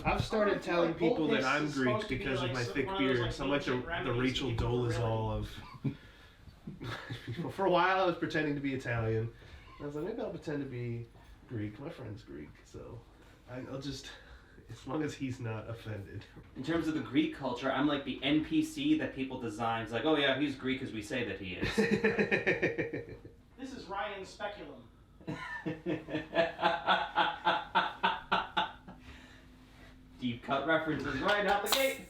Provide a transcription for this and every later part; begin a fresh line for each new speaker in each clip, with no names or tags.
I've started telling people that I'm Greek because of my thick beard. So much of the Rachel Dolezal of... For a while I was pretending to be Italian. I was like, maybe I'll pretend to be Greek. My friend's Greek, so I'll just... As long as he's not offended.
In terms of the Greek culture, I'm like the NPC that people design. It's like, oh yeah, he's Greek as we say that he is.
This is Ryan Speculum.
Deep cut references right out the gate.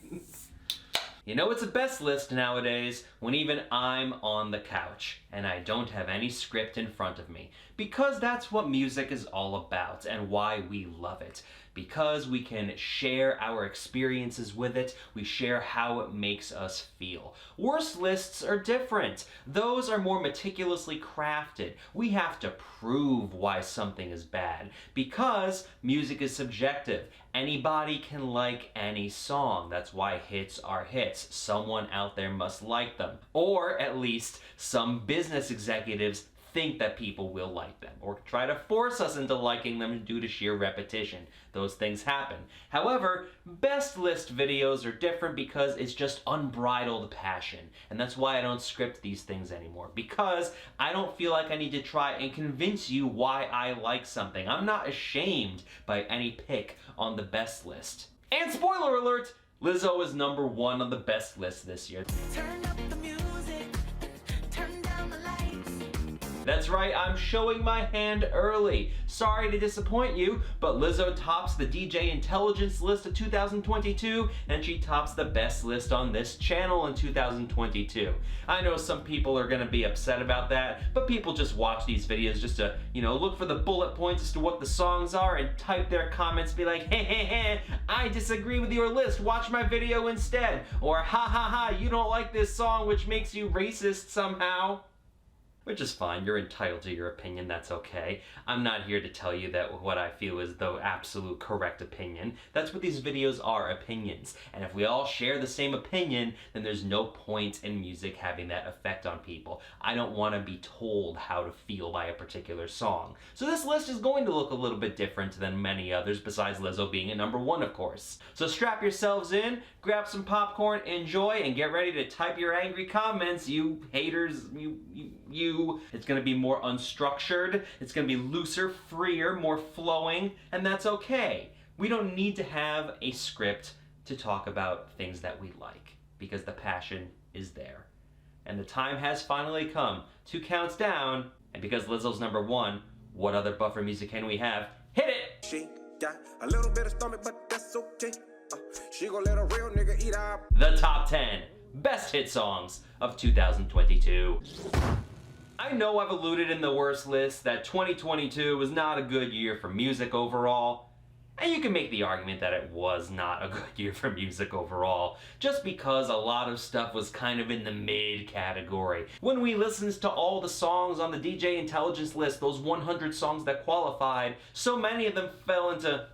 You know it's a best list nowadays when even I'm on the couch and I don't have any script in front of me. Because that's what music is all about and why we love it. Because we can share our experiences with it, we share how it makes us feel. Worst lists are different. Those are more meticulously crafted. We have to prove why something is bad. Because music is subjective. Anybody can like any song. That's why hits are hits. Someone out there must like them. Or at least some business executives think that people will like them, or try to force us into liking them due to sheer repetition. Those things happen. However, best list videos are different because it's just unbridled passion. And that's why I don't script these things anymore. Because I don't feel like I need to try and convince you why I like something. I'm not ashamed by any pick on the best list. And spoiler alert, Lizzo is #1 on the best list this year.
Turn up the music, turn down the lights.
That's right, I'm showing my hand early. Sorry to disappoint you, but Lizzo tops the DJ Intelligence list of 2022, and she tops the best list on this channel in 2022. I know some people are gonna be upset about that, but people just watch these videos just to, look for the bullet points as to what the songs are and type their comments, be like, hey, I disagree with your list, watch my video instead. Or, ha, you don't like this song, which makes you racist somehow. Which is fine, you're entitled to your opinion, that's okay. I'm not here to tell you that what I feel is the absolute correct opinion. That's what these videos are, opinions. And if we all share the same opinion, then there's no point in music having that effect on people. I don't want to be told how to feel by a particular song. So this list is going to look a little bit different than many others, besides Lizzo being at #1, of course. So strap yourselves in, grab some popcorn, enjoy, and get ready to type your angry comments, you haters, you. It's gonna be more unstructured, it's gonna be looser, freer, more flowing, and that's okay. We don't need to have a script to talk about things that we like, because the passion is there. And the time has finally come to count down, and because Lizzo's #1, what other buffer music can we have? Hit it!
She got a little bit of stomach, but that's okay. She gon' let a real nigga eat up.
The top 10 best hit songs of 2022. I know I've alluded in the worst list that 2022 was not a good year for music overall, and you can make the argument that it was not a good year for music overall, just because a lot of stuff was kind of in the mid category. When we listened to all the songs on the DJ Intelligence list, those 100 songs that qualified, so many of them fell into,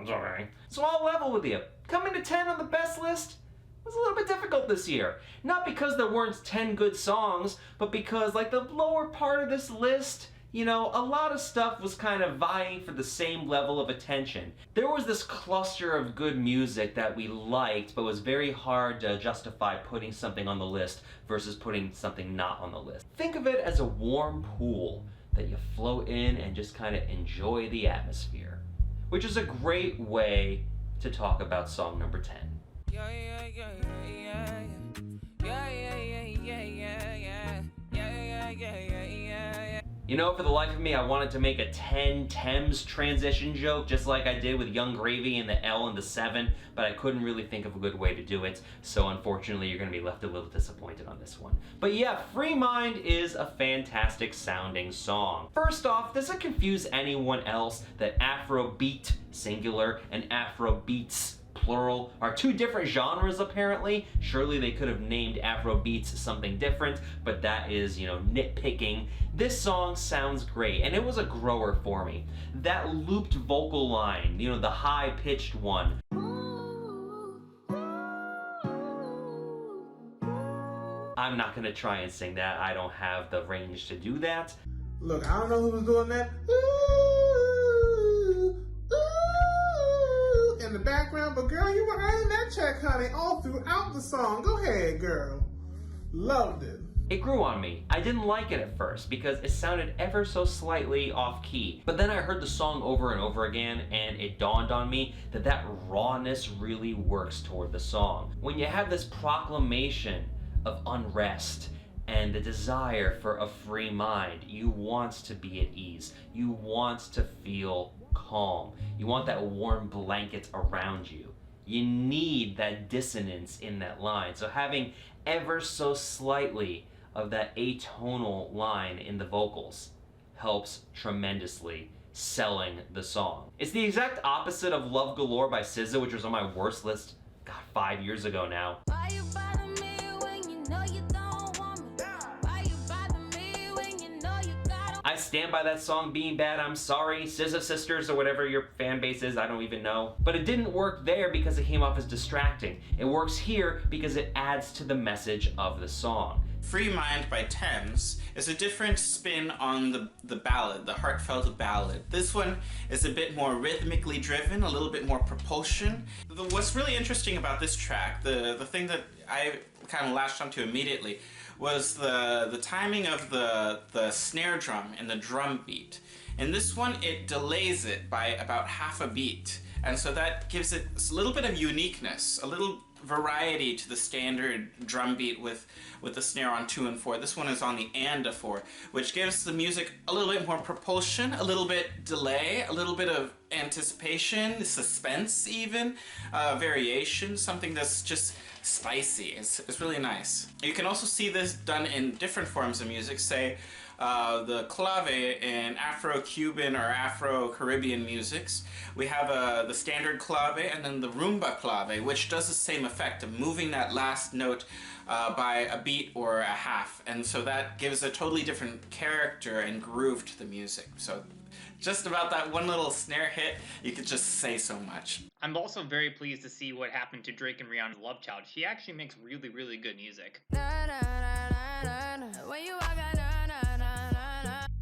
sorry. So I'll level with you. Coming to 10 on the best list was a little bit difficult this year. Not because there weren't 10 good songs, but because like the lower part of this list, a lot of stuff was kind of vying for the same level of attention. There was this cluster of good music that we liked, but was very hard to justify putting something on the list versus putting something not on the list. Think of it as a warm pool that you float in and just kind of enjoy the atmosphere, which is a great way to talk about song number 10. For the life of me, I wanted to make a 10 Thames transition joke, just like I did with Young Gravy and the L and the 7, but I couldn't really think of a good way to do it, so unfortunately you're gonna be left a little disappointed on this one. But yeah, Free Mind is a fantastic sounding song. First off, does it confuse anyone else that Afrobeat, singular, and Afrobeats, plural, are two different genres apparently? Surely they could have named Afrobeats something different, but that is, nitpicking. This song sounds great, and it was a grower for me. That looped vocal line, the high-pitched one. I'm not gonna try and sing that, I don't have the range to do that.
Look, I don't know who was doing that. in the background, but girl, you were earning that check, honey, all throughout the song. Go ahead, girl. Loved it.
It grew on me. I didn't like it at first because it sounded ever so slightly off key. But then I heard the song over and over again and it dawned on me that that rawness really works toward the song. When you have this proclamation of unrest and the desire for a free mind, you want to be at ease. You want to feel calm. You want that warm blanket around you. You need that dissonance in that line. So having ever so slightly of that atonal line in the vocals helps tremendously selling the song. It's the exact opposite of Love Galore by SZA, which was on my worst list, God, 5 years ago now.
Why you bother me when you know you don't want me? Why you bother me when you know you gotta...
I stand by that song being bad. I'm sorry, SZA sisters or whatever your fan base is, I don't even know. But it didn't work there because it came off as distracting. It works here because it adds to the message of the song.
Free Mind by Thames is a different spin on the ballad, the heartfelt ballad. This one is a bit more rhythmically driven, a little bit more propulsion. What's really interesting about this track, the thing that I kind of latched onto immediately, was the timing of the snare drum and the drum beat. In this one, it delays it by about half a beat, and so that gives it a little bit of uniqueness, a little variety to the standard drum beat with the snare on 2 and 4. This one is on the and a 4, which gives the music a little bit more propulsion, a little bit delay, a little bit of anticipation, suspense even, variation, something that's just spicy. It's really nice. You can also see this done in different forms of music, say the clave in Afro-Cuban or Afro-Caribbean musics. We have the standard clave and then the rumba clave, which does the same effect of moving that last note by a beat or a half, and so that gives a totally different character and groove to the music. So just about that one little snare hit, you could just say so much.
I'm also very pleased to see what happened to Drake and Rihanna's Love Child. She actually makes really, really good music.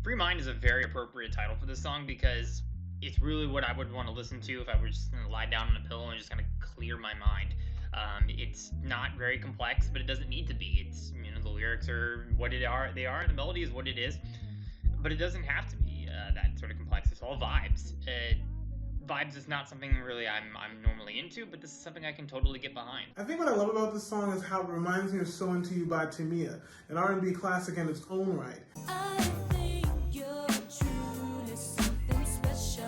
Free Mind is a very appropriate title for this song because it's really what I would want to listen to if I were just going to lie down on a pillow and just kind of clear my mind. It's not very complex, but it doesn't need to be. It's, you know, the lyrics are what they are, the melody is what it is, but it doesn't have to be that sort of complex. It's all vibes. Vibes is not something really I'm normally into, but this is something I can totally get behind.
I think what I love about this song is how it reminds me of So Into You by Tamia, an R&B classic in its own right.
I think you're truly something special.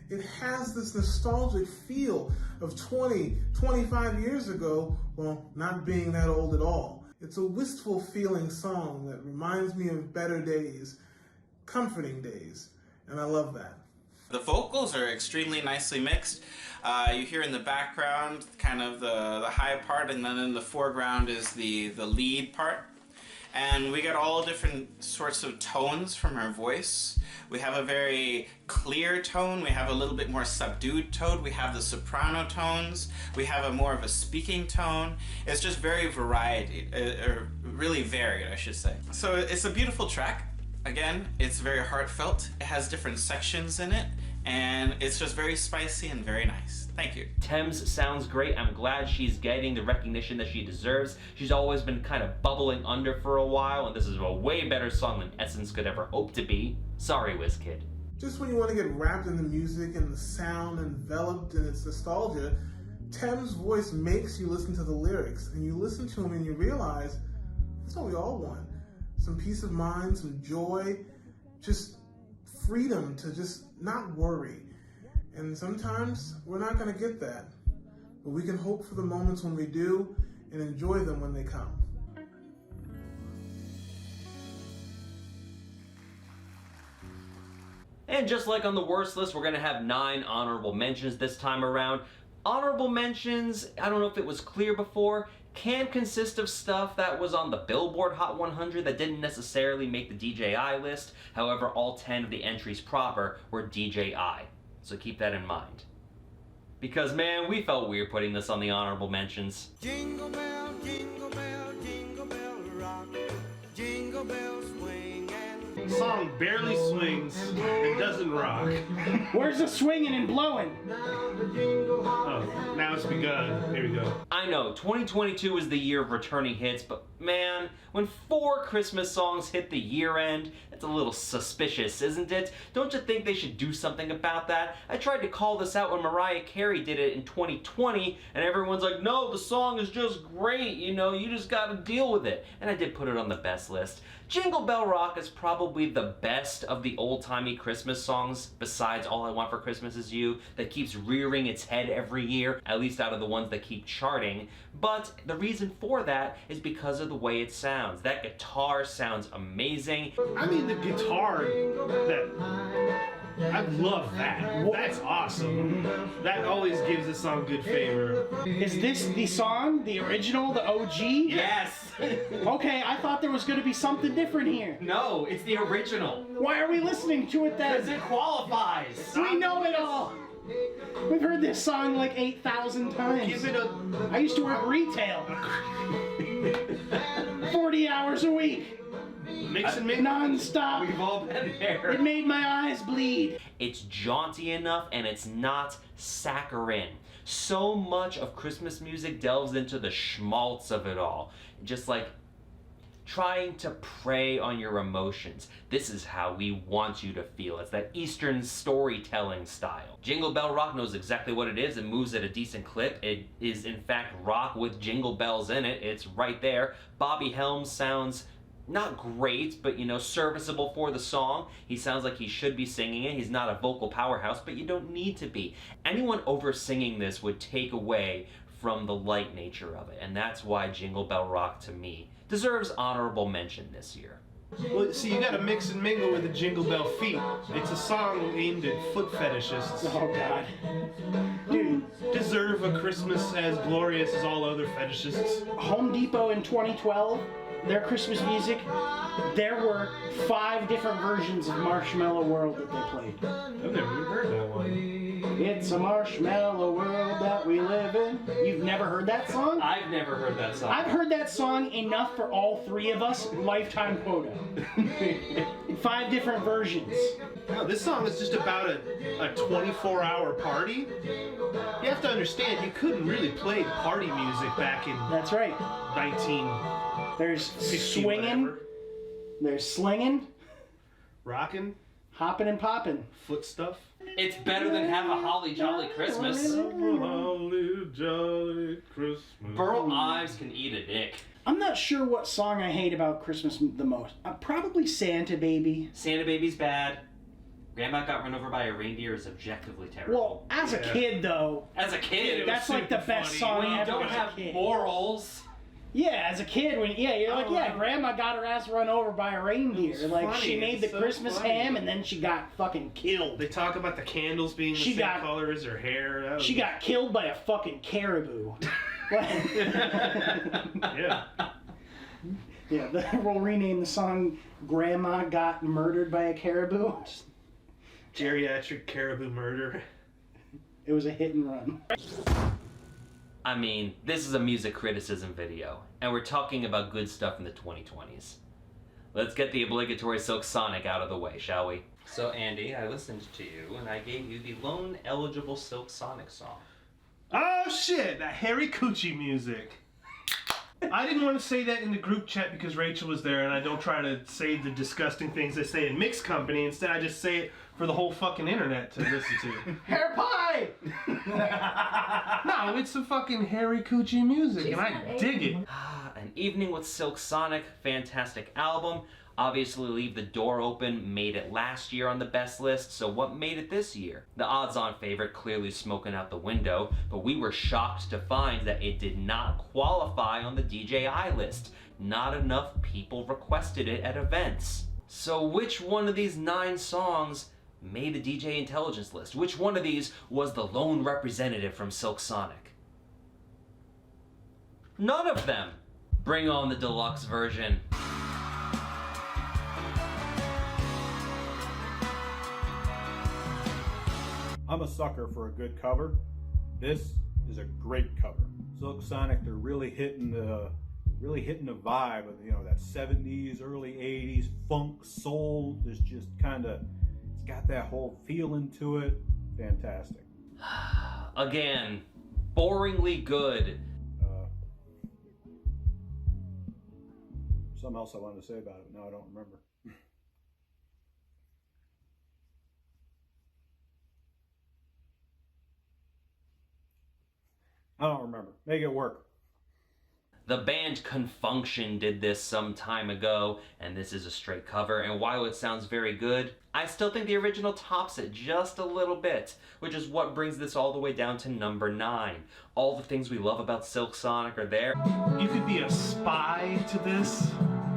It has this nostalgic feel of 20, 25 years ago, well, not being that old at all. It's a wistful feeling song that reminds me of better days, comforting days, and I love that.
The vocals are extremely nicely mixed. You hear in the background kind of the high part, and then in the foreground is the lead part. And we get all different sorts of tones from her voice. We have a very clear tone, we have a little bit more subdued tone, we have the soprano tones, we have a more of a speaking tone. It's just very really varied, I should say. So it's a beautiful track. Again, it's very heartfelt. It has different sections in it, and it's just very spicy and very nice. Thank you.
Thames sounds great. I'm glad she's getting the recognition that she deserves. She's always been kind of bubbling under for a while, and this is a way better song than Essence could ever hope to be. Sorry, WizKid.
Just when you want to get wrapped in the music and the sound enveloped in its nostalgia, Thames' voice makes you listen to the lyrics, and you listen to them and you realize that's what we all want. Some peace of mind, some joy, just freedom to just not worry. And sometimes we're not going to get that, but we can hope for the moments when we do and enjoy them when they come.
And just like on the worst list, we're going to have 9 honorable mentions this time around. Honorable mentions, I don't know if it was clear before, can consist of stuff that was on the Billboard Hot 100 that didn't necessarily make the DJI list. However, all 10 of the entries proper were DJI. So keep that in mind. Because man, we felt weird putting this on the honorable mentions.
Jingle bell, jingle bell, jingle bell rock, jingle bell swing and...
The song barely swings and doesn't rock.
Where's the swinging and blowing?
Now the jingle
Now it's begun. Here we go.
I know, 2022 is the year of returning hits, but man, when 4 Christmas songs hit the year end, it's a little suspicious, isn't it? Don't you think they should do something about that? I tried to call this out when Mariah Carey did it in 2020, and everyone's like, no, the song is just great, you know, you just gotta deal with it. And I did put it on the best list. Jingle Bell Rock is probably the best of the old-timey Christmas songs, besides All I Want for Christmas Is You, that keeps rearing its head every year, at least out of the ones that keep charting. But the reason for that is because of the way it sounds. That guitar sounds amazing.
I mean, the guitar, I love that. That's awesome. That always gives a song good favor.
Is this the song, the original, the OG?
Yes!
Okay, I thought there was going to be something different here.
No, it's the original.
Why are we listening to it
Because
then?
it qualifies.
We know it all. We've heard this song like 8,000 times.
Give it a...
I used to work retail. 40 hours a week.
Mix and mingle.
Non-stop.
We've all been there.
It made my eyes bleed.
It's jaunty enough and it's not saccharine. So much of Christmas music delves into the schmaltz of it all. Just like trying to prey on your emotions. This is how we want you to feel. It's that Eastern storytelling style. Jingle Bell Rock knows exactly what it is and moves at a decent clip. It is in fact rock with jingle bells in it. It's right there. Bobby Helms sounds not great, but you know, serviceable for the song. He sounds like he should be singing it. He's not a vocal powerhouse, but you don't need to be. Anyone over singing this would take away from the light nature of it, and that's why Jingle Bell Rock, to me, deserves honorable mention this year.
Well, see, you gotta mix and mingle with the Jingle Bell feet. It's a song aimed at foot fetishists.
Oh, God.
Dude, deserve a Christmas as glorious as all other fetishists.
Home Depot in 2012, their Christmas music, there were 5 different versions of Marshmallow World that they played.
I've never even heard that one.
It's a marshmallow world that we live in. You've never heard that song?
I've never heard that song.
I've heard that song enough for all 3 of us, lifetime quota. 5 different versions.
No, this song is just about a 24-hour party. You have to understand, you couldn't really play party music back in
That's right.
1950,
There's swinging,
whatever.
there's slinging,
Rockin',
hopping and popping.
foot stuff.
It's better than Have a Holly Jolly Christmas.
Holly jolly Christmas.
Burl Ives can eat a dick.
I'm not sure what song I hate about Christmas the most. Probably Santa Baby.
Santa Baby's bad. Grandma Got Run Over by a Reindeer is objectively terrible.
Well, as a
Yeah.
kid though,
As a kid,
that's like the
super
best
funny.
song
when you
ever
don't
as a
have
kid.
morals.
Yeah, as a kid, you're like,
Oh,
yeah,
wow.
Grandma got her ass run over by a reindeer.
It's
Like,
funny,
she made the
it's so
Christmas
funny.
ham and then she got fucking killed.
They talk about the candles being the
She
same
got-
color as her hair. That was-
She got killed by a fucking caribou.
Yeah.
Yeah, we'll rename the song Grandma Got Murdered by a Caribou.
Geriatric caribou murder.
It was a hit and run.
I mean, this is a music criticism video, and we're talking about good stuff in the 2020s. Let's get the obligatory Silk Sonic out of the way, shall we? So, Andy, I listened to you, and I gave you the lone eligible Silk Sonic song.
Oh shit, that Harry Coochie music. I didn't want to say that in the group chat because Rachel was there, and I don't try to say the disgusting things they say in mixed company. Instead, I just say it for the whole fucking internet to listen to.
Hair pie!
No, it's some fucking Harry Coochie music, and I dig it.
An Evening with Silk Sonic, fantastic album. Obviously, Leave the Door Open made it last year on the best list, so what made it this year? The odds-on favorite clearly smoking out the window, but we were shocked to find that it did not qualify on the DJI list. Not enough people requested it at events. So which one of these 9 songs made the DJ Intelligence list? Which one of these was the lone representative from Silk Sonic? None of them! Bring on the deluxe version.
I'm a sucker for a good cover. This is a great cover. Silk Sonic, they're really hitting the vibe of, you know, that 70s, early 80s funk soul. There's just kind of, it's got that whole feeling to it. Fantastic.
Again, boringly good.
Something else I wanted to say about it, now I don't remember. I don't remember. Make it work.
The band Confunction did this some time ago, and this is a straight cover, and while it sounds very good, I still think the original tops it just a little bit, which is what brings this all the way down to number 9. All the things we love about Silk Sonic are there.
You could be a spy to this.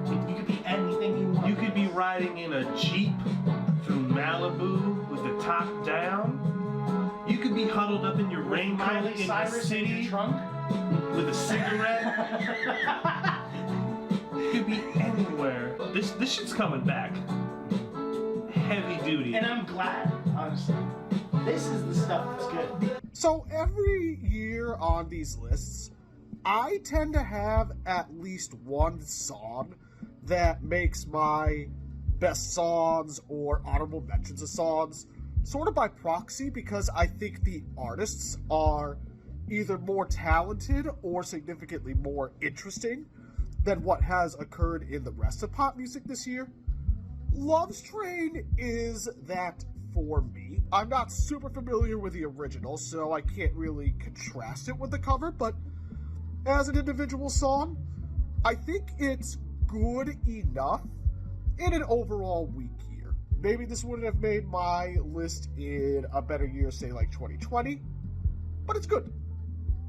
You could be anything you want.
You could be riding in a Jeep through Malibu with the top down. You could be huddled up in your raincoat
Miley
in the
Cyrus in
city
your trunk.
with a cigarette. You could be anywhere. This shit's coming back. Heavy duty.
And I'm glad, honestly. This is the stuff that's good.
So every year on these lists, I tend to have at least one song that makes my best songs or honorable mentions of songs sort of by proxy, because I think the artists are either more talented or significantly more interesting than what has occurred in the rest of pop music this year. Love's Train is that for me. I'm not super familiar with the original, so I can't really contrast it with the cover, but as an individual song, I think it's good enough in an overall weak year. Maybe this wouldn't have made my list in a better year, say like 2020, but it's good.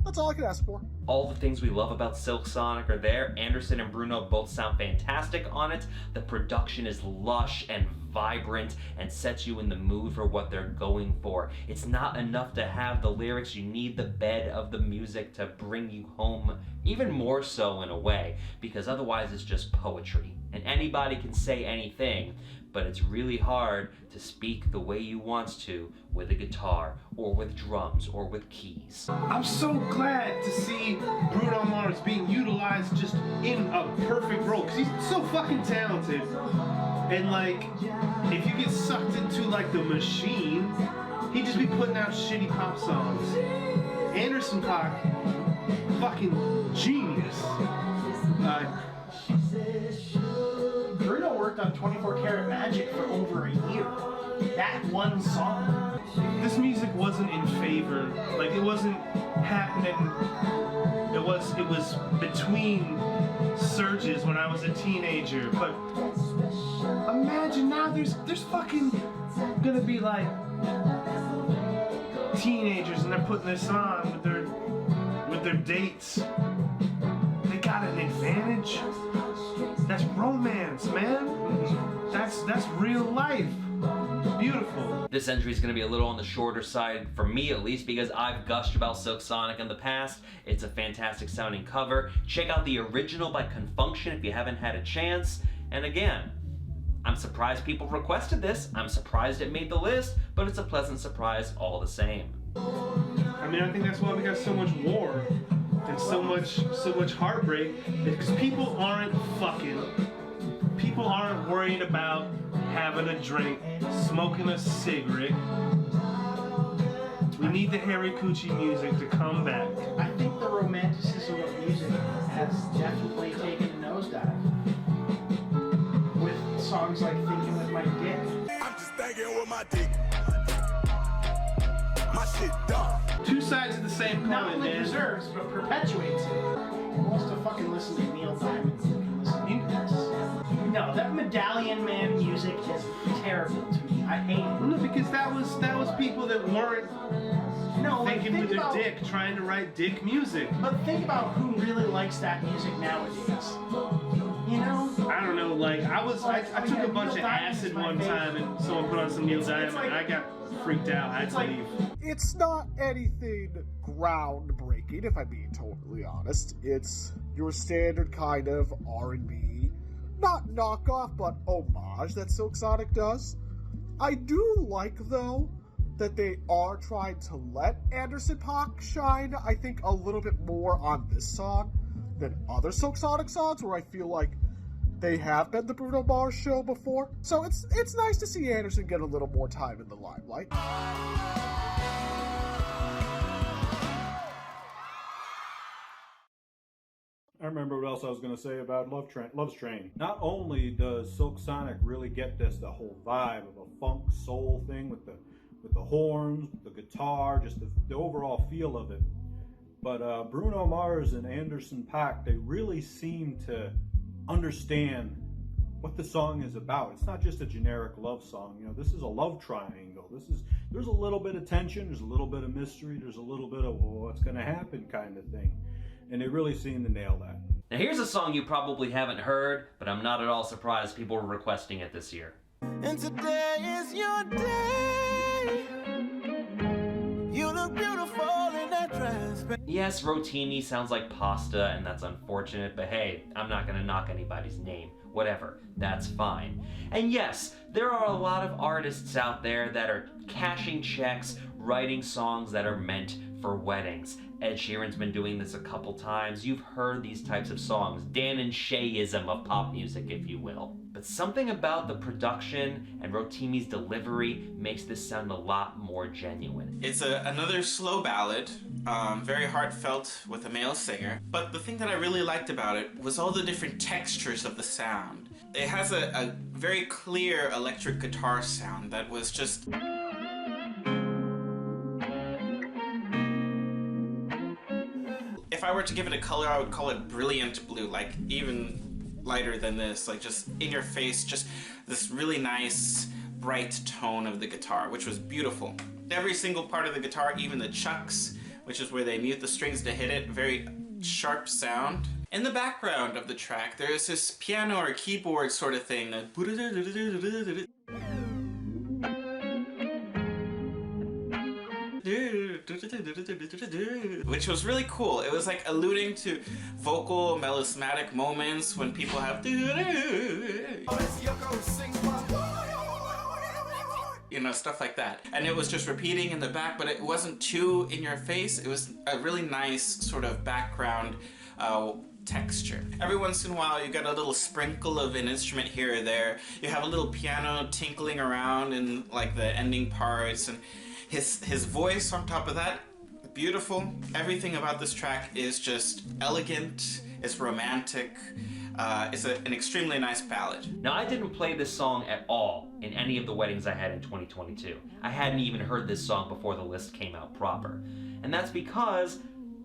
That's all I can ask for.
All the things we love about Silk Sonic are there. Anderson and Bruno both sound fantastic on it. The production is lush and vibrant and sets you in the mood for what they're going for. It's not enough to have the lyrics. You need the bed of the music to bring you home, even more so in a way, because otherwise it's just poetry. And anybody can say anything, but it's really hard to speak the way you want to with a guitar, or with drums, or with keys.
I'm so glad to see Bruno Mars being utilized just in a perfect role, because he's so fucking talented. And like, if you get sucked into like the machine, he'd just be putting out shitty pop songs. Anderson .Paak, fucking genius.
Bruno worked on 24 Karat Magic for over a year. That one song.
This music wasn't in favor. Like, it wasn't happening. It was between surges when I was a teenager. But imagine now there's fucking gonna be like teenagers and they're putting this on with their dates. They got an advantage. That's romance, man. That's real life. Beautiful.
This entry is going to be a little on the shorter side, for me at least, because I've gushed about Silk Sonic in the past. It's a fantastic sounding cover. Check out the original by Confunction if you haven't had a chance. And again, I'm surprised people requested this. I'm surprised it made the list, but it's a pleasant surprise all the same.
I mean, I think that's why we got so much war and so much heartbreak, because people aren't fucking. People aren't worried about having a drink, smoking a cigarette. We need the Harry Coochie music to come back.
I think the romanticism of music has definitely taken a nosedive. With songs like Thinking With My Dick.
I'm just thinking with my dick. My shit done.
Two sides of the same
Not
coin,
only
man.
preserves, but perpetuates it. Who wants to fucking listen to Neil Diamond? Who can listen to this? No, that Medallion Man music is terrible to me. I hate it.
No, because that was people that weren't thinking
think
with their
about,
dick, trying to write dick music.
But think about who really likes that music nowadays. You know?
I don't know, like, I took a bunch of acid one time and someone put on some Neil Diamond and I got freaked out. I had to leave.
It's not anything groundbreaking, if I'm being totally honest. It's your standard kind of R&B, not knockoff, but homage that Silk Sonic does. I do like, though, that they are trying to let Anderson .Paak shine, I think, a little bit more on this song than other Silk Sonic songs, where I feel like they have been the Bruno Mars show before. So it's nice to see Anderson get a little more time in the limelight.
remember what else I was going to say about Love's Train. Not only does Silk Sonic really get this, the whole vibe of a funk soul thing with the horns, the guitar, just the overall feel of it, but Bruno Mars and Anderson .Paak, they really seem to understand what the song is about. It's not just a generic love song. You know, this is a love triangle. There's a little bit of tension, there's a little bit of mystery, there's a little bit of what's going to happen kind of thing. And they really seem to nail that.
Now here's a song you probably haven't heard, but I'm not at all surprised people were requesting it this year.
And today is your day. You look beautiful in that dress.
Yes, rotini sounds like pasta, and that's unfortunate, but hey, I'm not gonna knock anybody's name. Whatever, that's fine. And yes, there are a lot of artists out there that are cashing checks, writing songs that are meant for weddings. Ed Sheeran's been doing this a couple times. You've heard these types of songs. Dan and Shay-ism of pop music, if you will. But something about the production and Rotimi's delivery makes this sound a lot more genuine.
It's another slow ballad, very heartfelt with a male singer. But the thing that I really liked about it was all the different textures of the sound. It has a very clear electric guitar sound that was just... If I were to give it a color, I would call it brilliant blue, like even lighter than this, like just in your face, just this really nice, bright tone of the guitar, which was beautiful. Every single part of the guitar, even the chucks, which is where they mute the strings to hit it, very sharp sound. In the background of the track, there's this piano or keyboard sort of thing that which was really cool. It was like alluding to vocal melismatic moments when people have you know, stuff like that. And it was just repeating in the back, but it wasn't too in your face. It was a really nice sort of background texture. Every once in a while you get a little sprinkle of an instrument here or there. You have a little piano tinkling around in like the ending parts, and his voice on top of that, beautiful. Everything about this track is just elegant, it's romantic, it's an extremely nice ballad.
Now I didn't play this song at all in any of the weddings I had in 2022. I hadn't even heard this song before the list came out proper. And that's because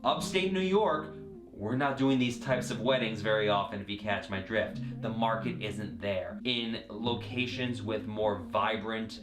upstate New York, we're not doing these types of weddings very often, if you catch my drift. The market isn't there. In locations with more vibrant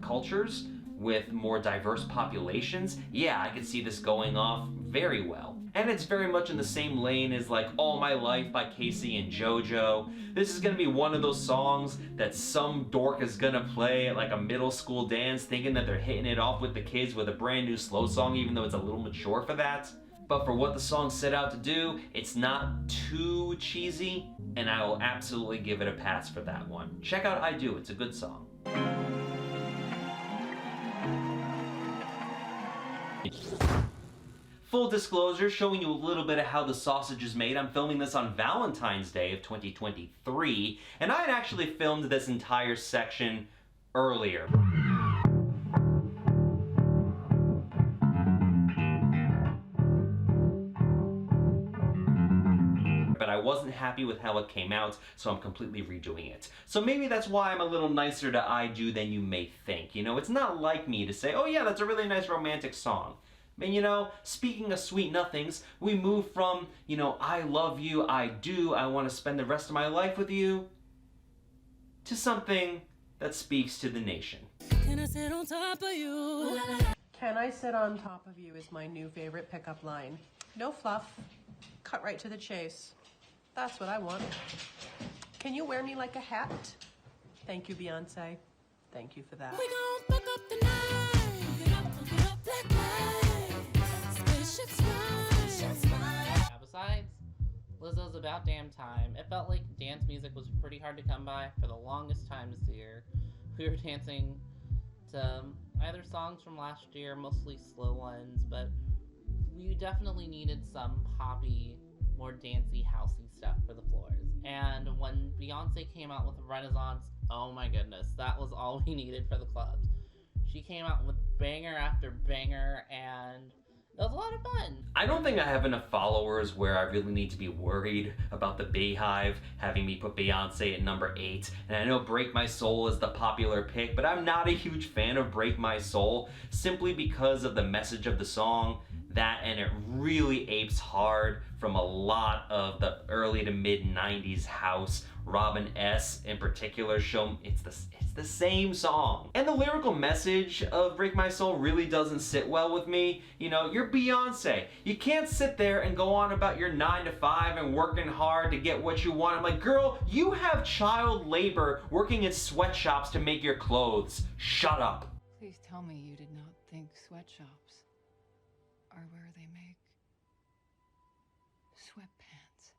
cultures, with more diverse populations, yeah, I could see this going off very well. And it's very much in the same lane as like All My Life by Casey and JoJo. This is gonna be one of those songs that some dork is gonna play at like a middle school dance thinking that they're hitting it off with the kids with a brand new slow song, even though it's a little mature for that. But for what the song set out to do, it's not too cheesy, and I will absolutely give it a pass for that one. Check out I Do, it's a good song. Full disclosure, showing you a little bit of how the sausage is made. I'm filming this on Valentine's Day of 2023, and I had actually filmed this entire section earlier. But I wasn't happy with how it came out, so I'm completely redoing it. So maybe that's why I'm a little nicer to I Do than you may think. You know, it's not like me to say, oh yeah, that's a really nice romantic song. I mean, you know, speaking of sweet nothings, we move from, you know, I love you, I do, I want to spend the rest of my life with you, to something that speaks to the nation.
Can I sit on top of you?
Can I sit on top of you is my new favorite pickup line. No fluff, cut right to the chase. That's what I want. Can you wear me like a hat? Thank you, Beyonce. Thank you for that.
We gon' fuck up the night. Get up, black lights. Spaceships fly.
Yeah, besides Lizzo's About Damn Time, it felt like dance music was pretty hard to come by for the longest time this year. We were dancing to either songs from last year, mostly slow ones, but we definitely needed some poppy, more dancey, housey stuff for the floors. And when Beyonce came out with Renaissance, oh my goodness, that was all we needed for the clubs. She came out with banger after banger, and It was a lot of fun.
I don't think I have enough followers where I really need to be worried about the Beehive having me put Beyonce at number 8. And I know Break My Soul is the popular pick, but I'm not a huge fan of Break My Soul simply because of the message of the song. That, and it really apes hard from a lot of the early to mid 90s house. Robin S. in particular it's the same song. And the lyrical message of Break My Soul really doesn't sit well with me. You know, you're Beyonce. You can't sit there and go on about your 9 to 5 and working hard to get what you want. I'm like, girl, you have child labor working in sweatshops to make your clothes. Shut up.
Please tell me you did not think sweatshops are where they make sweatpants.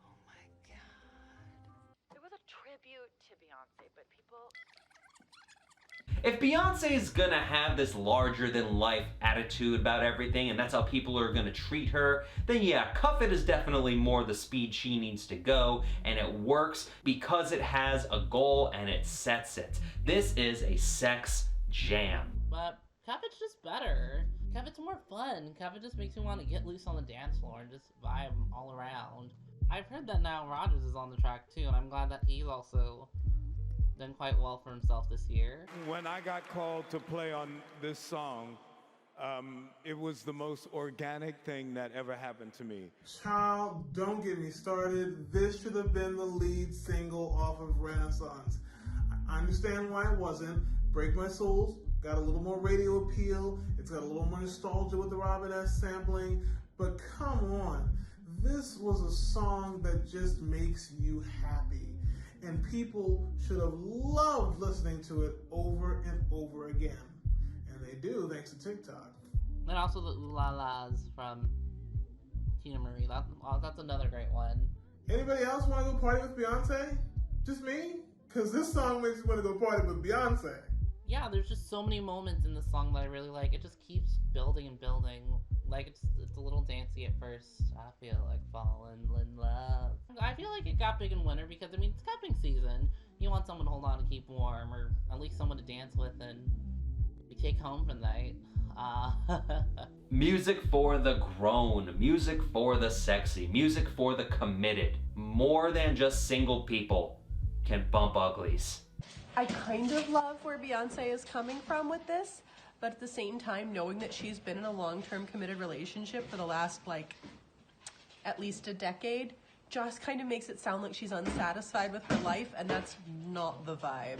Oh my god.
It was a tribute to Beyonce, but people...
If Beyonce is gonna have this larger than life attitude about everything and that's how people are gonna treat her, then yeah, Cuff It is definitely more the speed she needs to go, and it works because it has a goal and it sets it. This is a sex jam.
But Cuff It's just better. Cuff It's more fun. Cuff It just makes me want to get loose on the dance floor and just vibe all around. I've heard that Nile Rodgers is on the track too, and I'm glad that he's also done quite well for himself this year.
When I got called to play on this song, it was the most organic thing that ever happened to me.
Child, don't get me started. This should have been the lead single off of Renaissance. I understand why it wasn't. Break My Soul's got a little more radio appeal. It's got a little more nostalgia with the Robin S. sampling. But come on, this was a song that just makes you happy. And people should have loved listening to it over and over again. And they do, thanks to TikTok.
And also the Ooh La Las from Tina Marie. That's another great one.
Anybody else want to go party with Beyonce? Just me? Because this song makes me want to go party with Beyonce.
Yeah, there's just so many moments in the song that I really like. It just keeps building and building. Like, it's a little dancey at first. I feel like falling in love. I feel like it got big in winter because, I mean, it's cuffing season. You want someone to hold on and keep warm, or at least someone to dance with and take home for the night.
Music for the grown, music for the sexy, music for the committed. More than just single people can bump uglies.
I kind of love where Beyonce is coming from with this, but at the same time, knowing that she's been in a long-term committed relationship for the last, like, at least a decade, just kind of makes it sound like she's unsatisfied with her life, and that's not the vibe.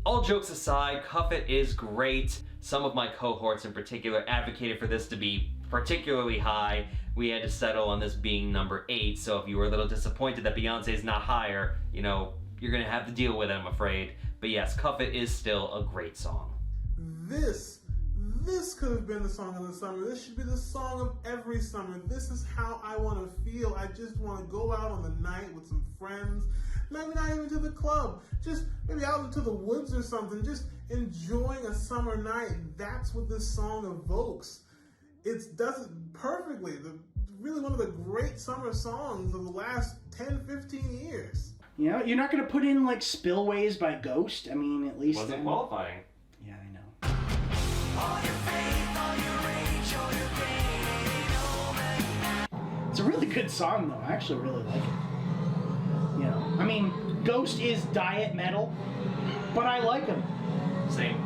All jokes aside, Cuff It is great. Some of my cohorts in particular advocated for this to be particularly high. We had to settle on this being number 8, so if you were a little disappointed that Beyonce is not higher, you know, you're gonna have to deal with it, I'm afraid. But yes, Cuff It is still a great song.
This could have been the song of the summer. This should be the song of every summer. This is how I want to feel. I just want to go out on the night with some friends. Maybe not even to the club. Just maybe out into the woods or something. Just enjoying a summer night. That's what this song evokes. It does it perfectly. Really one of the great summer songs of the last 10, 15 years.
You know, you're not going to put in, like, Spillways by Ghost? I mean, at least...
Wasn't qualifying.
Yeah, I know. It's a really good song, though. I actually really like it. You know, I mean, Ghost is diet metal, but I like him.
Same.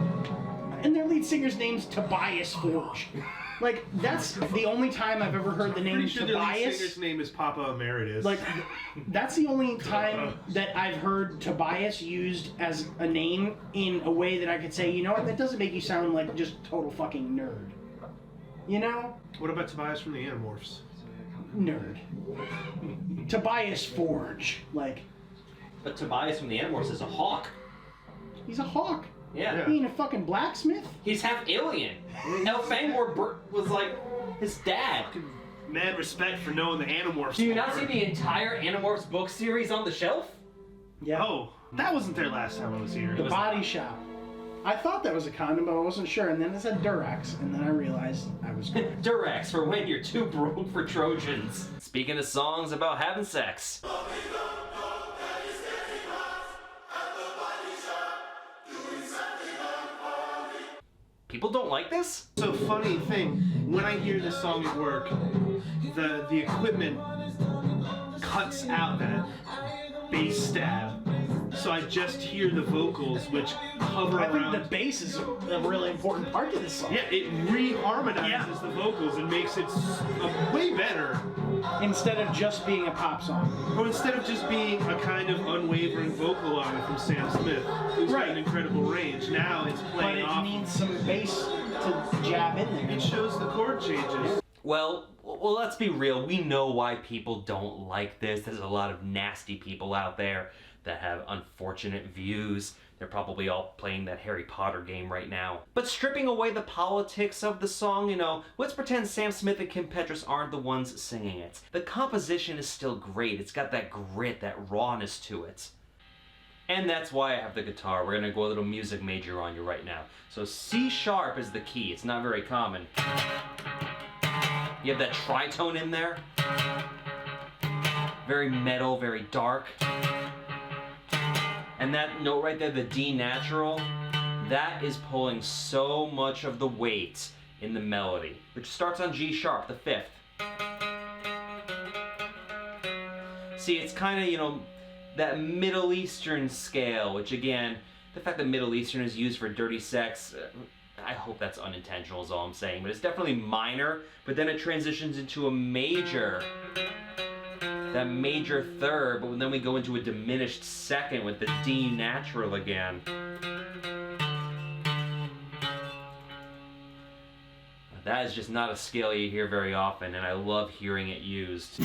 And their lead singer's name's Tobias Forge. Like, that's the only time I've ever heard the name
Pretty sure
Tobias.
the lead singer's name is Papa Emeritus.
Like, that's the only time that I've heard Tobias used as a name in a way that I could say, you know what, that doesn't make you sound like just total fucking nerd. You know?
What about Tobias from the Animorphs?
Nerd. Tobias Forge. Like.
But Tobias from the Animorphs is a hawk.
He's a hawk.
Yeah.
You mean a fucking blacksmith?
He's half alien. Elfangor was like his dad.
Mad respect for knowing the Animorphs.
Do you not see the entire Animorphs book series on the shelf?
Yeah.
Oh, that wasn't there last time I was here.
The Body Shop. I thought that was a condom, but I wasn't sure. And then it said Durex, and then I realized I was correct.
Durex for when you're too broke for Trojans. Speaking of songs about having sex. People don't like this?
So funny thing, when I hear this song at work, the equipment cuts out that bass stab. So I just hear the vocals, which hover
I
around.
think the bass is a really important part to this song.
Yeah, it re-harmonizes the vocals and makes it way better.
Instead of just being a pop song.
Or instead of just being a kind of unwavering vocal line from Sam Smith, who's got an incredible range. Now it's playing off.
But it needs some bass to jab in there.
It shows the chord changes.
Well, let's be real. We know why people don't like this. There's a lot of nasty people out there that have unfortunate views. They're probably all playing that Harry Potter game right now. But stripping away the politics of the song, you know, let's pretend Sam Smith and Kim Petras aren't the ones singing it. The composition is still great. It's got that grit, that rawness to it. And that's why I have the guitar. We're gonna go a little music major on you right now. So C sharp is the key. It's not very common. You have that tritone in there. Very metal, very dark. And that note right there, the D natural, that is pulling so much of the weight in the melody, which starts on G sharp, the 5th. See, it's kind of, you know, that Middle Eastern scale, which again, the fact that Middle Eastern is used for dirty sex, I hope that's unintentional is all I'm saying, but it's definitely minor, but then it transitions into a major. That major third, but then we go into a diminished second with the D natural again. That is just not a scale you hear very often, and I love hearing it used.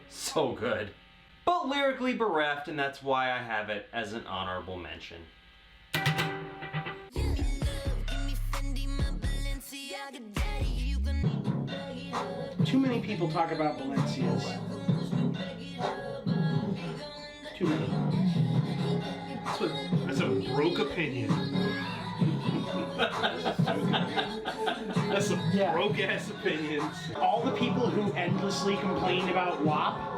So good. But lyrically bereft, and that's why I have it as an honorable mention.
Too many people talk about Balenciagas. Too many.
That's a broke opinion. That's some broke ass opinions.
All the people who endlessly complained about WAP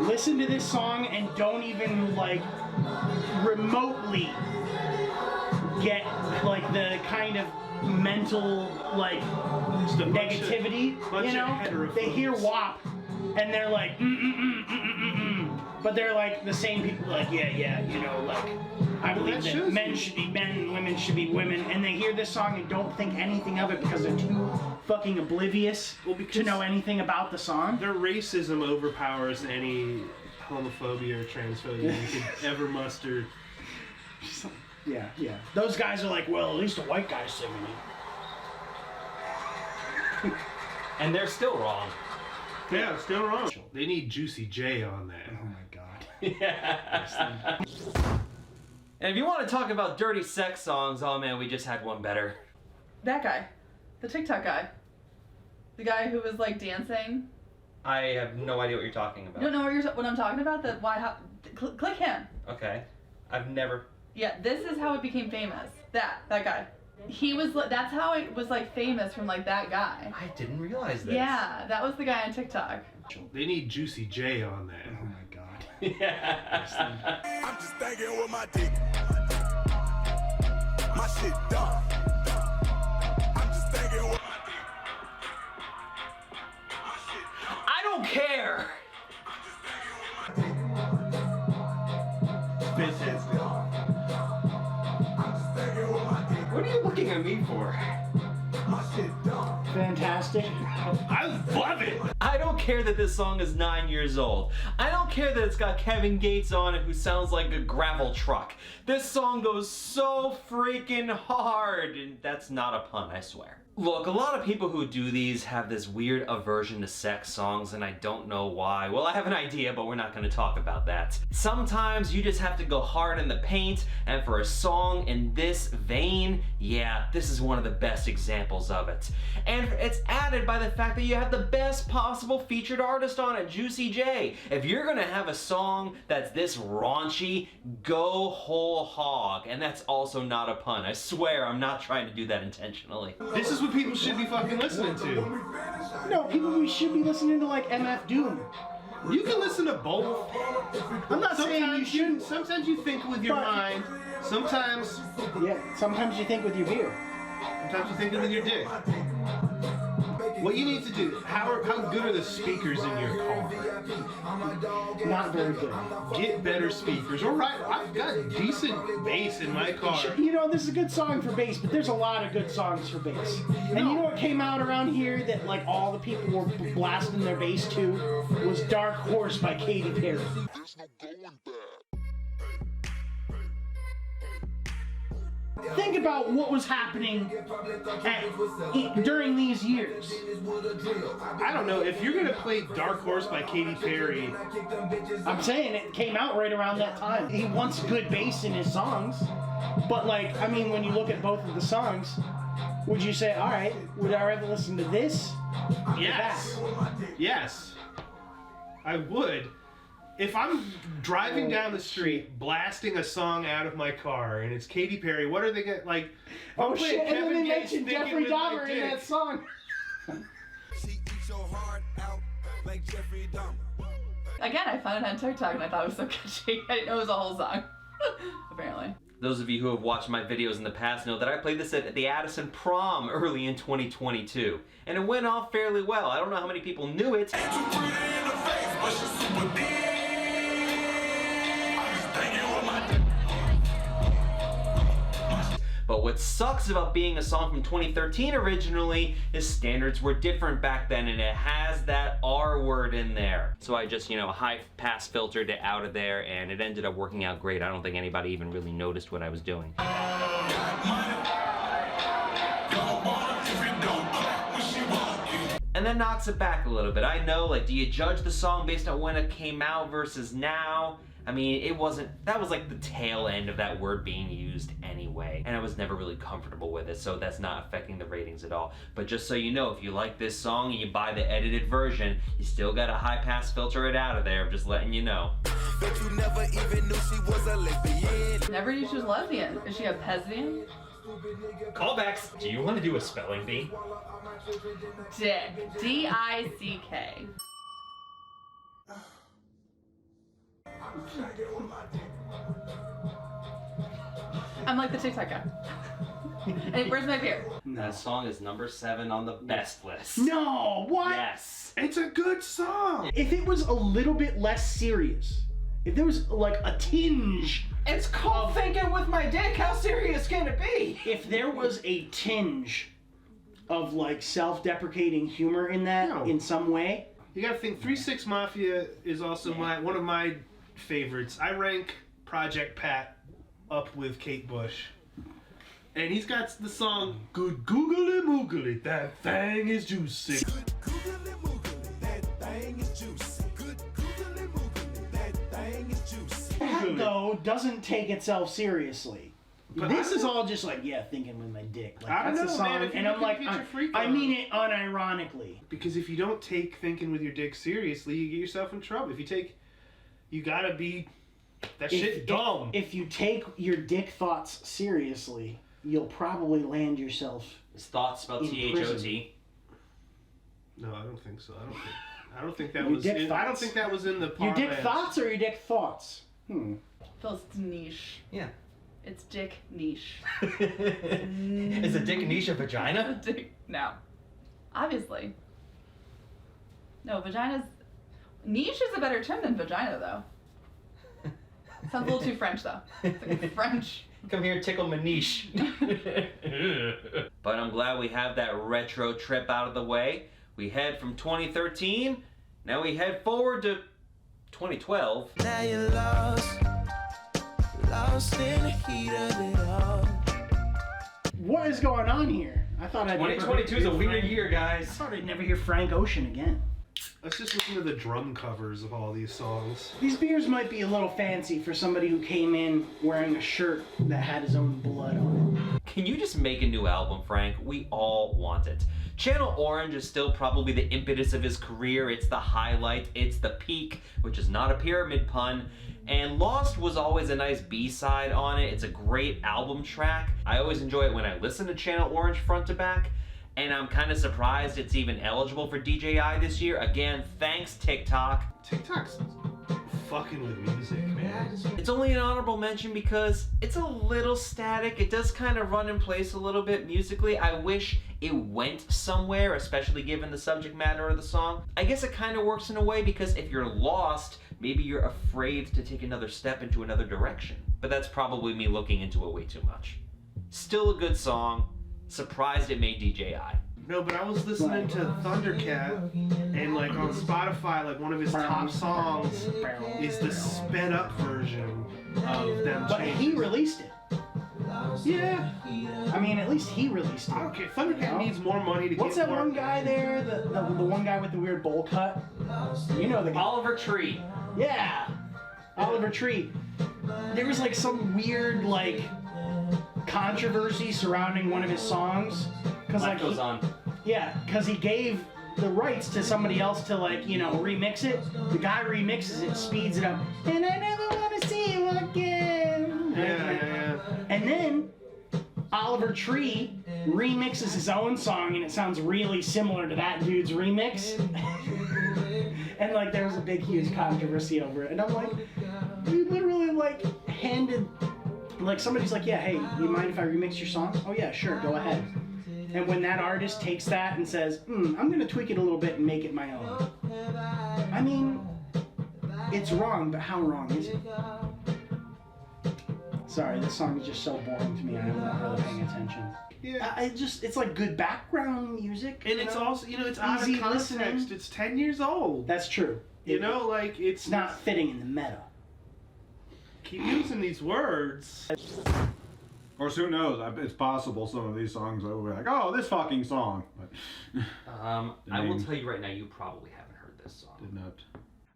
listen to this song and don't even like remotely get like the kind of mental like negativity, you know? They hear WAP and they're like but they're like the same people like yeah, you know, like I believe that men should be men and women should be women, and they hear this song and don't think anything of it because they're too fucking oblivious to know anything about the song.
Their racism overpowers any homophobia or transphobia you could ever muster.
Yeah. Those guys are like, well, at least a white guy's singing it.
And they're still wrong.
Yeah, still wrong. They need Juicy J on that.
Oh my god.
Yeah. And if you want to talk about dirty sex songs, oh man, we just had one better.
That guy. The TikTok guy. The guy who was like dancing.
I have no idea what you're talking about.
You don't know what I'm talking about? Click him.
Okay. I've never...
Yeah, this is how it became famous. That guy. That's how it was like famous from like that guy.
I didn't realize this.
Yeah, that was the guy on TikTok.
They need Juicy J on that.
Oh my god.
Yeah.
I'm just thinking with my dick. My shit dumb. I'm just thinking with my dick. My shit dumb.
I don't care.
Fantastic.
What are you looking at me for?
Fantastic.
I love it.
I don't care that this song is 9 years old. I don't care that it's got Kevin Gates on it who sounds like a gravel truck. This song goes so freaking hard, and that's not a pun, I swear. Look, a lot of people who do these have this weird aversion to sex songs, and I don't know why. Well, I have an idea, but we're not going to talk about that. Sometimes you just have to go hard in the paint, and for a song in this vein, yeah, this is one of the best examples of it. And it's added by the fact that you have the best possible featured artist on it, Juicy J. If you're going to have a song that's this raunchy, go whole hog. And that's also not a pun. I swear I'm not trying to do that intentionally.
This is what people should be fucking listening to.
No, people should be listening to like MF Doom.
You can listen to both.
I'm not saying you shouldn't.
Sometimes you think with your mind. Sometimes.
Yeah, sometimes you think with your beer.
Sometimes you think with your dick. What you need to do, how good are the speakers in your car?
Not very good.
Get better speakers. All right, I've got decent bass in my car.
You know, this is a good song for bass, but there's a lot of good songs for bass. And you know what came out around here that like all the people were blasting their bass to was Dark Horse by Katy Perry.
There's no going back.
Think about what was happening during these years.
I don't know, if you're gonna play Dark Horse by Katy Perry,
I'm saying it came out right around that time. He wants good bass in his songs, but like, I mean, when you look at both of the songs, would you say, all right, would I rather listen to this?
yes, yes, I would. If I'm driving down the street, blasting a song out of my car, and it's Katy Perry, what are they gonna, like...
Oh shit, and then they mentioned Jeffrey Dahmer in that song.
She eats your heart out like Jeffrey Dahmer.
Again, I found it on TikTok and I thought it was so catchy. I didn't know it was a whole song. Apparently.
Those of you who have watched my videos in the past know that I played this at the Addison Prom early in 2022. And it went off fairly well. I don't know how many people knew it. But what sucks about being a song from 2013 originally is standards were different back then, and it has that R word in there. So I just, high pass filtered it out of there, and it ended up working out great. I don't think anybody even really noticed what I was doing. And that knocks it back a little bit. I know, like, do you judge the song based on when it came out versus now? I mean, that was like the tail end of that word being used anyway, and I was never really comfortable with it, so that's not affecting the ratings at all. But just so you know, if you like this song and you buy the edited version, you still gotta high pass filter it out of there, I'm just letting you know.
But you never even knew she was a lesbian.
Never knew she was lesbian. Is she a lesbian?
Callbacks, do you want to do a spelling bee?
Dick. D-I-C-K. I'm like the TikTok guy. Hey, where's my beer?
That song is number 7 on the best list.
No, what?
Yes.
It's a good song.
If it was a little bit less serious, if there was like a tinge...
It's called Thinking With My Dick, how serious can it be?
If there was a tinge of like self-deprecating humor in that in some way...
You gotta think, 3 6 Mafia is also one of my favorites. I rank Project Pat up with Kate Bush. And he's got the song, Good Googly Moogly, that thing is juicy.
Good googly moogly, that thing is juicy. Good googly moogly, that thing is juicy.
That, though, doesn't take itself seriously.
But
this is all just like, thinking with my dick. Like,
I
that's
don't
the
know,
song,
man,
and I'm like, I mean it unironically.
Because if you don't take thinking with your dick seriously, you get yourself in trouble. You gotta be, shit dumb.
If you take your dick thoughts seriously, you'll probably land yourself.
His thoughts spelled T-H-O-T.
No, I don't think so. I don't think that was. I don't think that was in the.
Your dick thoughts or your dick thoughts?
Feels niche.
Yeah.
It's dick niche.
Is a dick niche a vagina?
No. Obviously. No, vagina's... Niche is a better term than vagina, though. Sounds a little too French, though. It's like French.
Come here, tickle my niche. But I'm glad we have that retro trip out of the way. We head from 2013 Now we head forward to 2012.
Now you're lost in the heat of it all.
What is going on here? I thought I'd
2022 is a weird year, guys.
I thought I'd never hear Frank Ocean again.
Let's just listen to the drum covers of all these songs.
These beers might be a little fancy for somebody who came in wearing a shirt that had his own blood on it.
Can you just make a new album, Frank? We all want it. Channel Orange is still probably the impetus of his career. It's the highlight, it's the peak, which is not a pyramid pun. And Lost was always a nice B-side on it. It's a great album track. I always enjoy it when I listen to Channel Orange front to back. And I'm kind of surprised it's even eligible for DJI this year. Again, thanks TikTok.
TikTok's fucking with music, man.
It's only an honorable mention because it's a little static. It does kind of run in place a little bit musically. I wish it went somewhere, especially given the subject matter of the song. I guess it kind of works in a way because if you're lost, maybe you're afraid to take another step into another direction. But that's probably me looking into it way too much. Still a good song. Surprised it made DJI.
No, but I was listening to Thundercat, and like on Spotify, like one of his top songs is the sped up version of them.
But he released it.
Yeah.
I mean, at least he released it.
Okay, Thundercat needs more money to
What's
get
that
more...
one guy there? The one guy with the weird bowl cut? You know the guy.
Oliver Tree.
Yeah. Oliver Tree. There was like some weird like controversy surrounding one of his songs.
Life goes on.
Yeah, because he gave the rights to somebody else to like, you know, remix it. The guy remixes it, speeds it up, and I never want to see you again.
Yeah.
And then Oliver Tree remixes his own song, and it sounds really similar to that dude's remix. And like there was a big, huge controversy over it. And I'm like, you literally like handed, like somebody's like, yeah, hey, you mind if I remix your song? Oh yeah, sure, go ahead. And when that artist takes that and says, I'm gonna tweak it a little bit and make it my own. I mean, it's wrong, but how wrong is it? Sorry, this song is just so boring to me. I'm not really paying attention.
Yeah.
It's like good background music.
And it's also, it's out of
easy
context.
listening.
It's 10 years old.
That's true.
You know, like
It's not fitting in the meta.
Keep using these words.
Of course, who knows? It's possible some of these songs will be like, oh, this fucking song. But
I will tell you right now, you probably haven't heard this song.
Did not.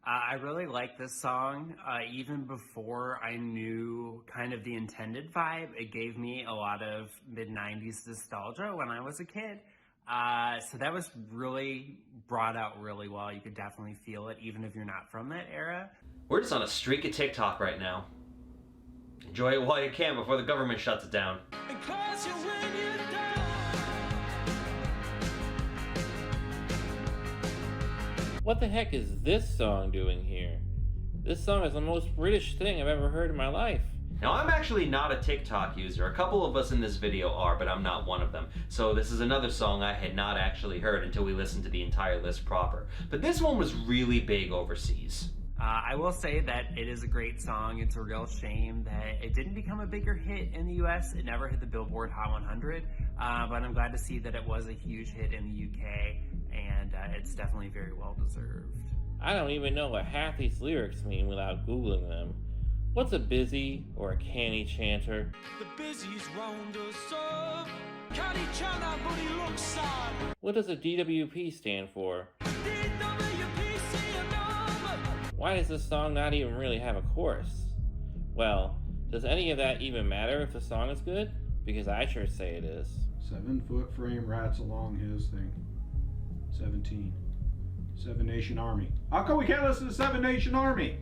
I really like this song. Even before I knew kind of the intended vibe, it gave me a lot of mid-90s nostalgia when I was a kid. So that was really brought out really well. You could definitely feel it, even if you're not from that era.
We're just on a streak of TikTok right now. Enjoy it while you can before the government shuts it down.
What the heck is this song doing here? This song is the most British thing I've ever heard in my life.
Now, I'm actually not a TikTok user. A couple of us in this video are, but I'm not one of them. So this is another song I had not actually heard until we listened to the entire list proper. But this one was really big overseas.
I will say that it is a great song. It's a real shame that it didn't become a bigger hit in the US. It never hit the Billboard Hot 100, but I'm glad to see that it was a huge hit in the UK, and it's definitely very well deserved.
I don't even know what half these lyrics mean without Googling them. What's a busy or a canny chanter?
The busy's round us up. Can't each other, but he looks sad.
What does a DWP stand for? Why does this song not even really have a chorus? Well, does any of that even matter if the song is good? Because I sure say it is.
7-foot frame rats along his thing. 17. Seven Nation Army. How come we can't listen to Seven Nation Army?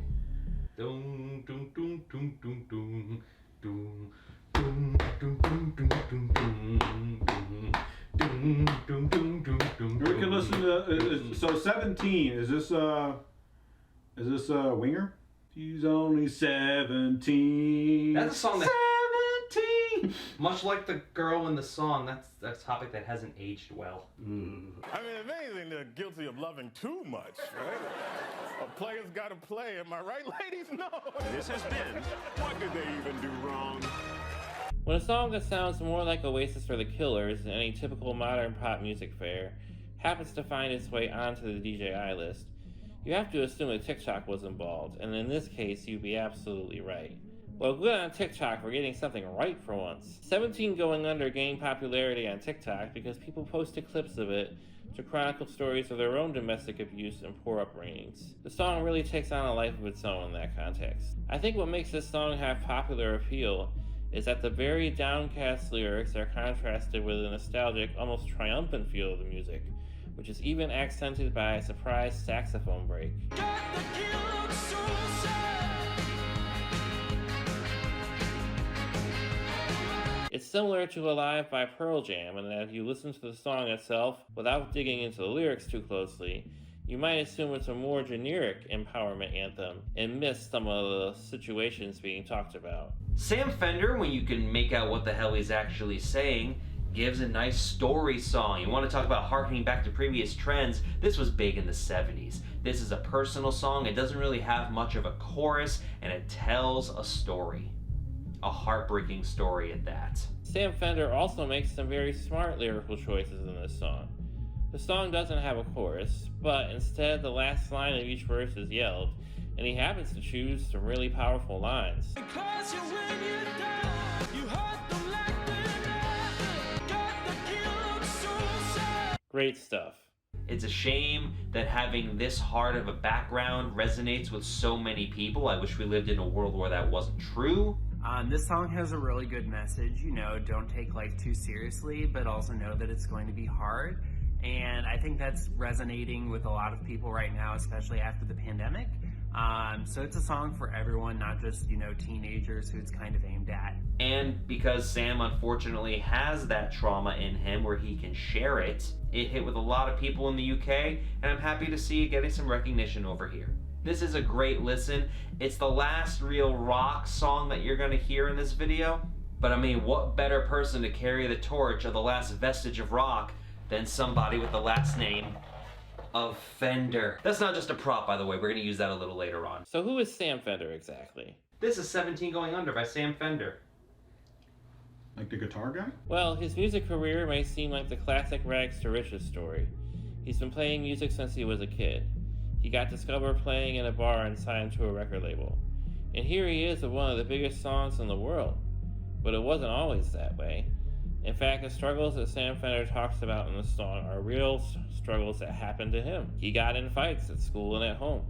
Dum, dum, dum, dum, dum, dum, dum, dum, dum, dum, dum, dum, dum, dum, dum, dum.
We can listen to so 17. Is this Winger? She's only 17.
That's a song that 17. Much like the girl in the song, that's a topic that hasn't aged well.
I mean, if anything, they're guilty of loving too much, right? A player's got to play. Am I right, ladies? No. This has been What Did They Even Do Wrong?
When a song that sounds more like Oasis or The Killers than any typical modern pop music fare happens to find its way onto the DJI list, You have to assume that TikTok was involved, and in this case, you'd be absolutely right. Well, good on TikTok for getting something right for once. 17 Going Under gained popularity on TikTok because people posted clips of it to chronicle stories of their own domestic abuse and poor upbringings. The song really takes on a life of its own in that context. I think what makes this song have popular appeal is that the very downcast lyrics are contrasted with a nostalgic, almost triumphant feel of the music, which is even accented by a surprise saxophone break. It's similar to Alive by Pearl Jam in that if you listen to the song itself without digging into the lyrics too closely, you might assume it's a more generic empowerment anthem and miss some of the situations being talked about.
Sam Fender, when you can make out what the hell he's actually saying, gives a nice story song. You want to talk about harkening back to previous trends, this was big in the 70s. This is a personal song, it doesn't really have much of a chorus, and it tells a story. A heartbreaking story at that.
Sam Fender also makes some very smart lyrical choices in this song. The song doesn't have a chorus, but instead the last line of each verse is yelled, and he happens to choose some really powerful lines. Great stuff.
It's a shame that having this hard of a background resonates with so many people. I wish we lived in a world where that wasn't true.
This song has a really good message, you know, don't take life too seriously, but also know that it's going to be hard. And I think that's resonating with a lot of people right now, especially after the pandemic. So it's a song for everyone, not just, you know, teenagers who it's kind of aimed at.
And because Sam unfortunately has that trauma in him where he can share it, it hit with a lot of people in the UK, and I'm happy to see it getting some recognition over here. This is a great listen. It's the last real rock song that you're gonna hear in this video, but I mean, what better person to carry the torch of the last vestige of rock than somebody with the last name of Fender. That's not just a prop, by the way. We're gonna use that a little later on.
So who is Sam Fender exactly?
This is 17 Going Under by Sam Fender.
Like the guitar guy?
Well, his music career may seem like the classic rags to riches story. He's been playing music since he was a kid. He got discovered playing in a bar and signed to a record label. And here he is with one of the biggest songs in the world. But it wasn't always that way. In fact, the struggles that Sam Fender talks about in the song are real struggles that happened to him. He got in fights at school and at home.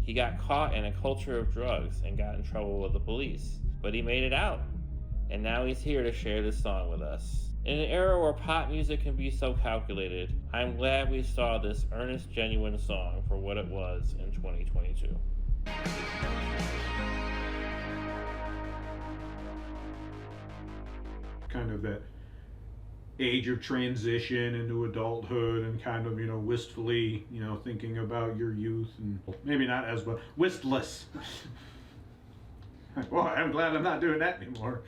He got caught in a culture of drugs and got in trouble with the police. But he made it out. And now he's here to share this song with us. In an era where pop music can be so calculated, I'm glad we saw this earnest, genuine song for what it was in 2022.
Kind of that age of transition into adulthood and kind of, you know, wistfully, you know, thinking about your youth and maybe not as well, wistless. Well, I'm glad I'm not doing that anymore.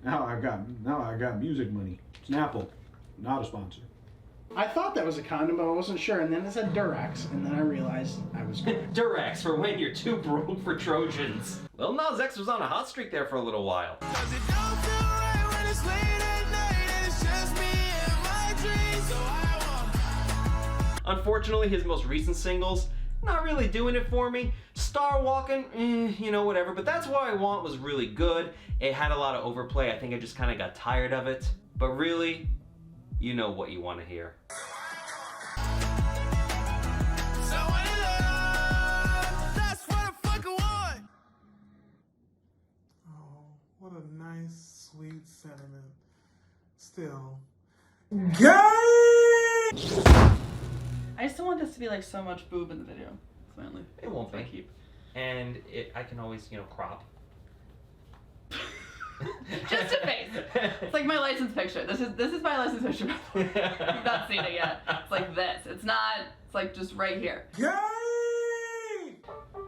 Now I got music money. Snapple, not a sponsor.
I thought that was a condom, but I wasn't sure, and then it said Durex, and then I realized I was correct.
Durex for when you're too broke for Trojans. Lil Nas X was on a hot streak there for a little while. Unfortunately, his most recent singles, not really doing it for me. Star Walking, you know, whatever. But That's What I Want was really good. It had a lot of overplay. I think I just kind of got tired of it. But really, you know what you want to hear.
Oh, what a nice, sweet sentiment. Still.
I still want this to be like so much boob in the video. Finally.
It won't be. And I can always, you know, crop.
Just a face. It's like my license picture. This is my license picture. You've not seen it yet. It's like this. It's not. It's like just right here.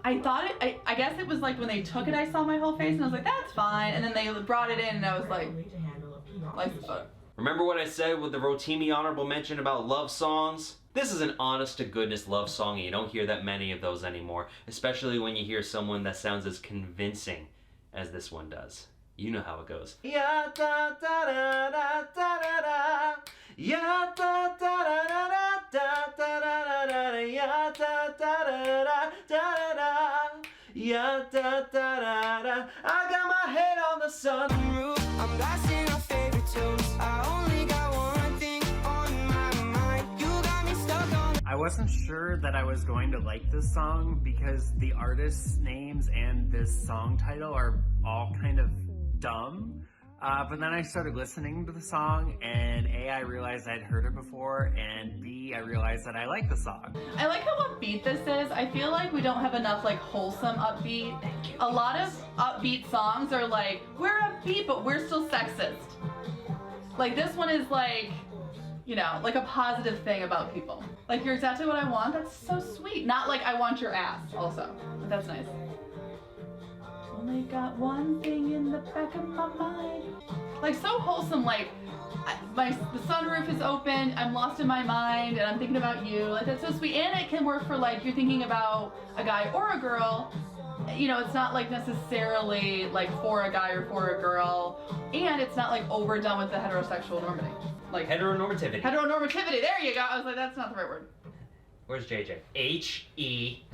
I thought it. I guess it was like when they took it, I saw my whole face and I was like, that's fine. And then they brought it in and I was like, license photo.
Remember what I said with the Rotimi honorable mention about love songs? This is an honest-to-goodness love song, and you don't hear that many of those anymore, especially when you hear someone that sounds as convincing as this one does. You know how it goes. Ya da da da da da da da. Ya da da da da da da da da da da. Ya da da da da da da. Yeah, da da da da. I got my head on the sunroof.
I'm blasting our favorite tunes. I only got one thing on my mind. You got me stuck on.
I wasn't sure that I was going to like this song because the artists' names and this song title are all kind of dumb. But then I started listening to the song, and A, I realized I'd heard it before, and B, I realized that I like the song.
I like how upbeat this is. I feel like we don't have enough like wholesome upbeat. A lot of upbeat songs are like, we're upbeat, but we're still sexist. Like this one is like, you know, like a positive thing about people. Like, you're exactly what I want. That's so sweet. Not like I want your ass also. But that's nice. Only got one thing in the back of my mind. Like so wholesome, like the sunroof is open, I'm lost in my mind, and I'm thinking about you. Like that's so sweet. And it can work for like you're thinking about a guy or a girl. You know, it's not like necessarily like for a guy or for a girl. And it's not like overdone with the heterosexual normativity. Like
Heteronormativity.
Heteronormativity, there you go. I was like, that's not the right word.
Where's JJ? H-E.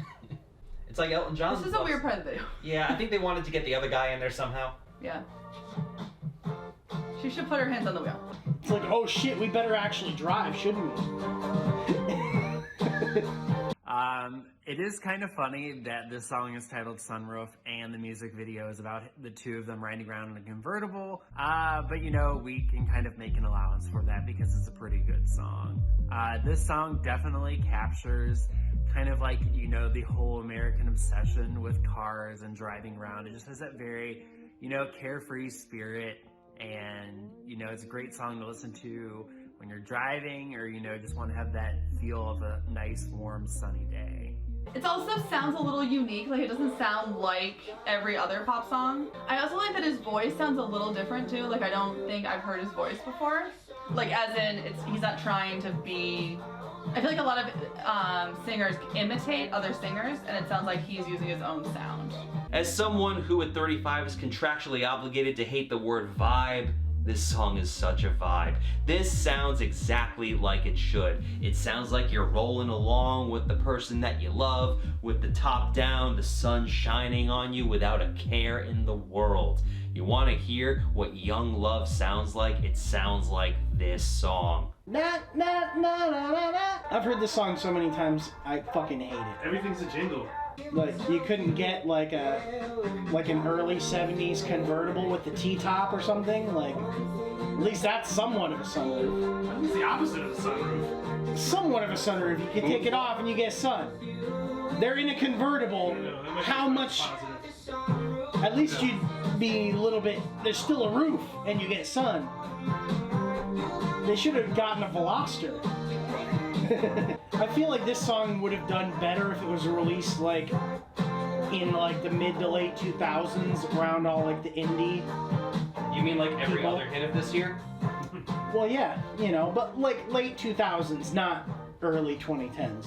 It's like Elton John.
This is a weird part of the video.
Yeah, I think they wanted to get the other guy in there somehow.
Yeah. She should put her hands on the wheel.
It's like, oh shit, we better actually drive, shouldn't we?
It is kind of funny that this song is titled Sunroof and the music video is about the two of them riding around in a convertible. But you know, we can kind of make an allowance for that because it's a pretty good song. This song definitely captures kind of like, you know, the whole American obsession with cars and driving around. It just has that very, you know, carefree spirit, and, you know, it's a great song to listen to when you're driving or, you know, just want to have that feel of a nice, warm, sunny day.
It also sounds a little unique, like it doesn't sound like every other pop song. I also like that his voice sounds a little different too, like I don't think I've heard his voice before. Like as in, he's not trying to be... I feel like a lot of singers imitate other singers, and it sounds like he's using his own sound.
As someone who at 35 is contractually obligated to hate the word vibe, this song is such a vibe. This sounds exactly like it should. It sounds like you're rolling along with the person that you love, with the top down, the sun shining on you without a care in the world. You want to hear what young love sounds like? It sounds like this song.
I've heard this song so many times, I fucking hate it.
Everything's a jingle.
Like, you couldn't get like an early 70s convertible with the T-top or something? Like, at least that's somewhat of a sunroof.
It's the opposite of a sunroof.
Somewhat of a sunroof. You can take it off and you get sun. They're in a convertible. How much... At least you'd be a little bit... There's still a roof and you get sun. They should have gotten a Veloster. I feel like this song would have done better if it was released like in like the mid to late 2000s, around all like the indie.
You mean like every other hit of this year?
Well, yeah, you know, but like late 2000s, not early 2010s.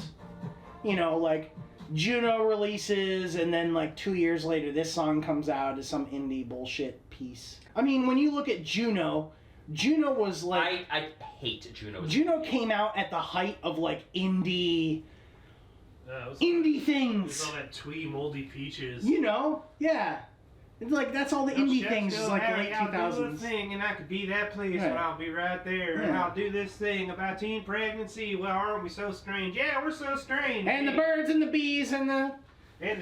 You know, like Juno releases and then like 2 years later this song comes out as some indie bullshit piece. I mean, when you look at Juno was like...
I hate Juno.
Juno came out at the height of like indie things.
With all that twee moldy peaches.
You know? Yeah. It's like, that's all the indie things is like the late 2000s.
I'll do a thing and I could be that place
Right.
and I'll be right there and
Yeah.
I'll do this thing about teen pregnancy. Well, aren't we so strange? Yeah, we're so strange.
And the birds and the bees and the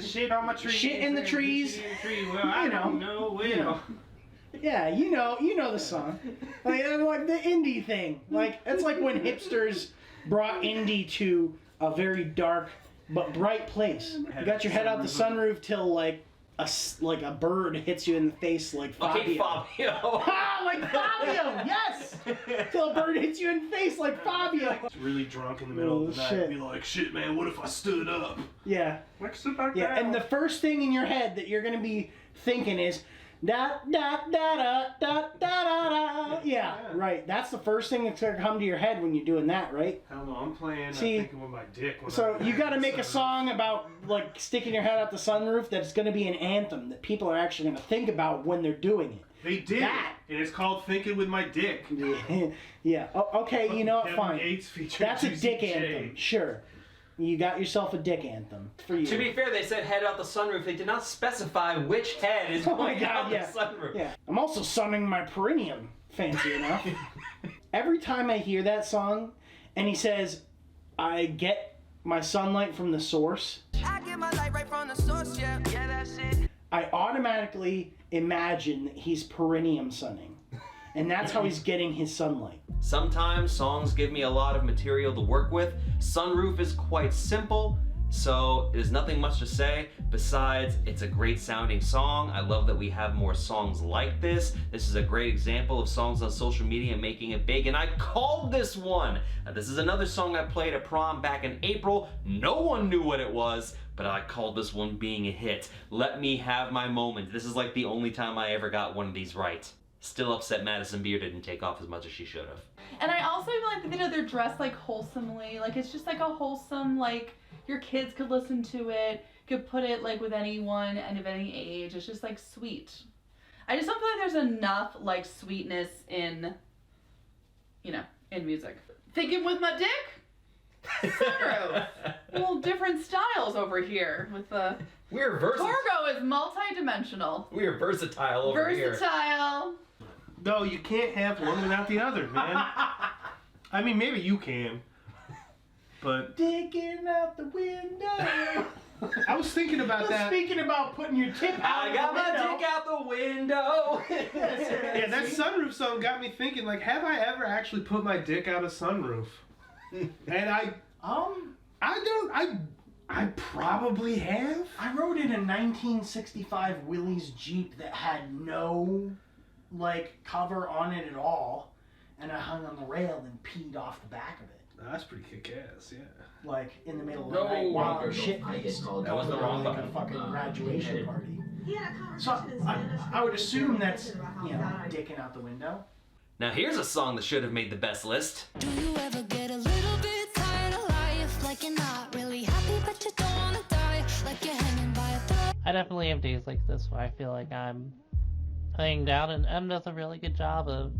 shit on my trees.
shit in the trees.
Shit in the tree. Well, I don't know. Well.
You know. Yeah, you know the song. Like the indie thing. Like, it's like when hipsters brought indie to a very dark but bright place. You got your head out the sunroof till like a bird hits you in the face like Fabio.
Okay, Fabio.
Ah, like Fabio, yes! Till a bird hits you in the face like Fabio.
It's really drunk in the middle of the night.
Shit.
Be like, shit, man, what if I stood up?
Yeah.
Like, sit back
Yeah,
down.
and the first thing in your head that you're gonna be thinking is da da da da da da da da. Yeah, right. That's the first thing that's gonna come to your head when you're doing that, right?
Hell no, I'm playing.
See,
I'm thinking with my dick. When
So
I'm
you got to make a song about like sticking your head out the sunroof that's gonna be an anthem that people are actually gonna think about when they're doing it.
They did,
That.
and it's called "Thinking with My Dick."
Yeah. Oh, okay, you know what?
Kevin
Fine.
Gates featured
That's a
Juicy
dick
J.
anthem. Sure. You got yourself a dick anthem for you.
To be fair, they said head out the sunroof. They did not specify which head is
Oh my
going
God,
out
yeah.
the sunroof.
Yeah. I'm also sunning my perineum, fancy enough. Every time I hear that song, and he says, I get my sunlight from the source,
I get my light right from the source, yeah, that's it.
I automatically imagine that he's perineum sunning. And that's how he's getting his sunlight.
Sometimes songs give me a lot of material to work with. Sunroof is quite simple, so there's nothing much to say besides it's a great sounding song. I love that we have more songs like this. This is a great example of songs on social media making it big, and I called this one. Now, this is another song I played at prom back in April. No one knew what it was, but I called this one being a hit. Let me have my moment. This is like the only time I ever got one of these right. Still upset Madison Beer didn't take off as much as she should have.
And I also like that they're dressed like wholesomely. Like it's just like a wholesome, like your kids could listen to it, could put it like with anyone and of any age. It's just like sweet. I just don't feel like there's enough like sweetness in, you know, in music. Thinking with my dick? Sunroof. Well, different styles over here with the...
We're versatile.
Torgo is multi-dimensional.
We are versatile over here.
Versatile.
No, you can't have one without the other, man. I mean, maybe you can, but...
Digging out the window.
I was thinking about that.
Speaking about putting your tip out
I got my dick out the window.
Yeah, that sunroof song got me thinking, like, have I ever actually put my dick out a sunroof? And I probably have.
I rode in a 1965 Willys Jeep that had no, like, cover on it at all, and I hung on the rail and peed off the back of it.
That's pretty kick-ass, yeah.
Like, in the middle of the night while I'm shit-faced.
That was the wrong
like
button.
a fucking graduation party. So I would assume that's, you know, dicking out the window.
Now here's a song that should have made the best list.
Do you ever get a little bit tired of life? Like you're not really happy, but you don't wanna die. Like you're hanging by a thread.
I definitely have days like this where I feel like I'm laying down, and Em does a really good job of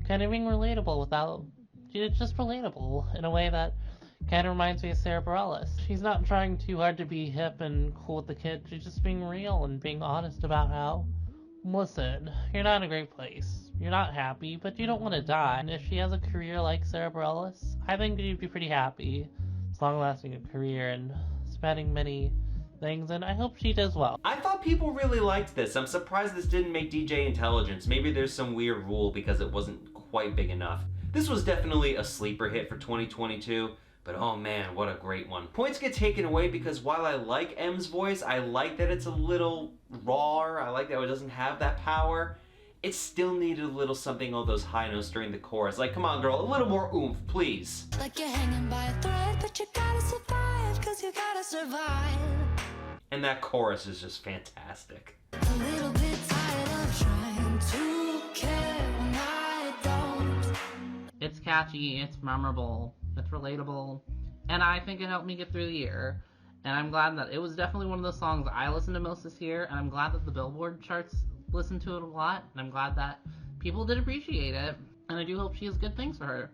kind of being relatable without... It's just relatable in a way that kind of reminds me of Sarah Bareilles. She's not trying too hard to be hip and cool with the kids. She's just being real and being honest about how, listen, you're not in a great place. You're not happy, but you don't want to die. And if she has a career like Sarah Bareilles, I think she'd be pretty happy. It's long-lasting career and spanning many things, and I hope she does well.
I thought people really liked this. I'm surprised this didn't make DJ Intelligence. Maybe there's some weird rule because it wasn't quite big enough. This was definitely a sleeper hit for 2022, but oh man, what a great one. Points get taken away because while I like M's voice, I like that it's a little raw, I like that it doesn't have that power. It still needed a little something on those high notes during the chorus. Like, come on girl, a little more oomph, please.
Like you're hanging by a thread, but you gotta survive, cause you gotta survive.
And that chorus is just fantastic.
A little bit tired of trying to care when I don't.
It's catchy, it's memorable, it's relatable, and I think it helped me get through the year. And I'm glad that it was definitely one of the songs I listened to most this year, and I'm glad that the Billboard charts listened to it a lot, and I'm glad that people did appreciate it, and I do hope she has good things for her.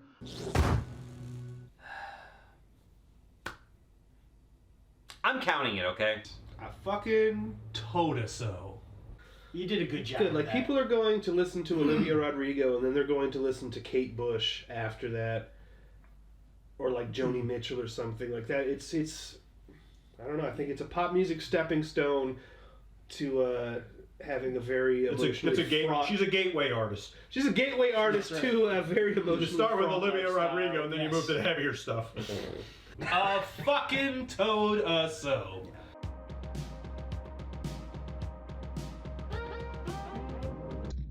I'm counting it, okay?
I fucking told her so.
You did a good job.
Good,
with
like
that.
people are going to listen to Olivia Rodrigo and then they're going to listen to Kate Bush after that, or like Joni Mitchell or something like that. It's I don't know. I think it's a pop music stepping stone to having a very emotionally fraught...
She's a gateway artist.
She's a gateway artist
right.
to a very emotionally
You start with
fraught
Olivia
lifestyle.
Rodrigo, and then you
Yes.
move to the heavier stuff.
I fucking told us so.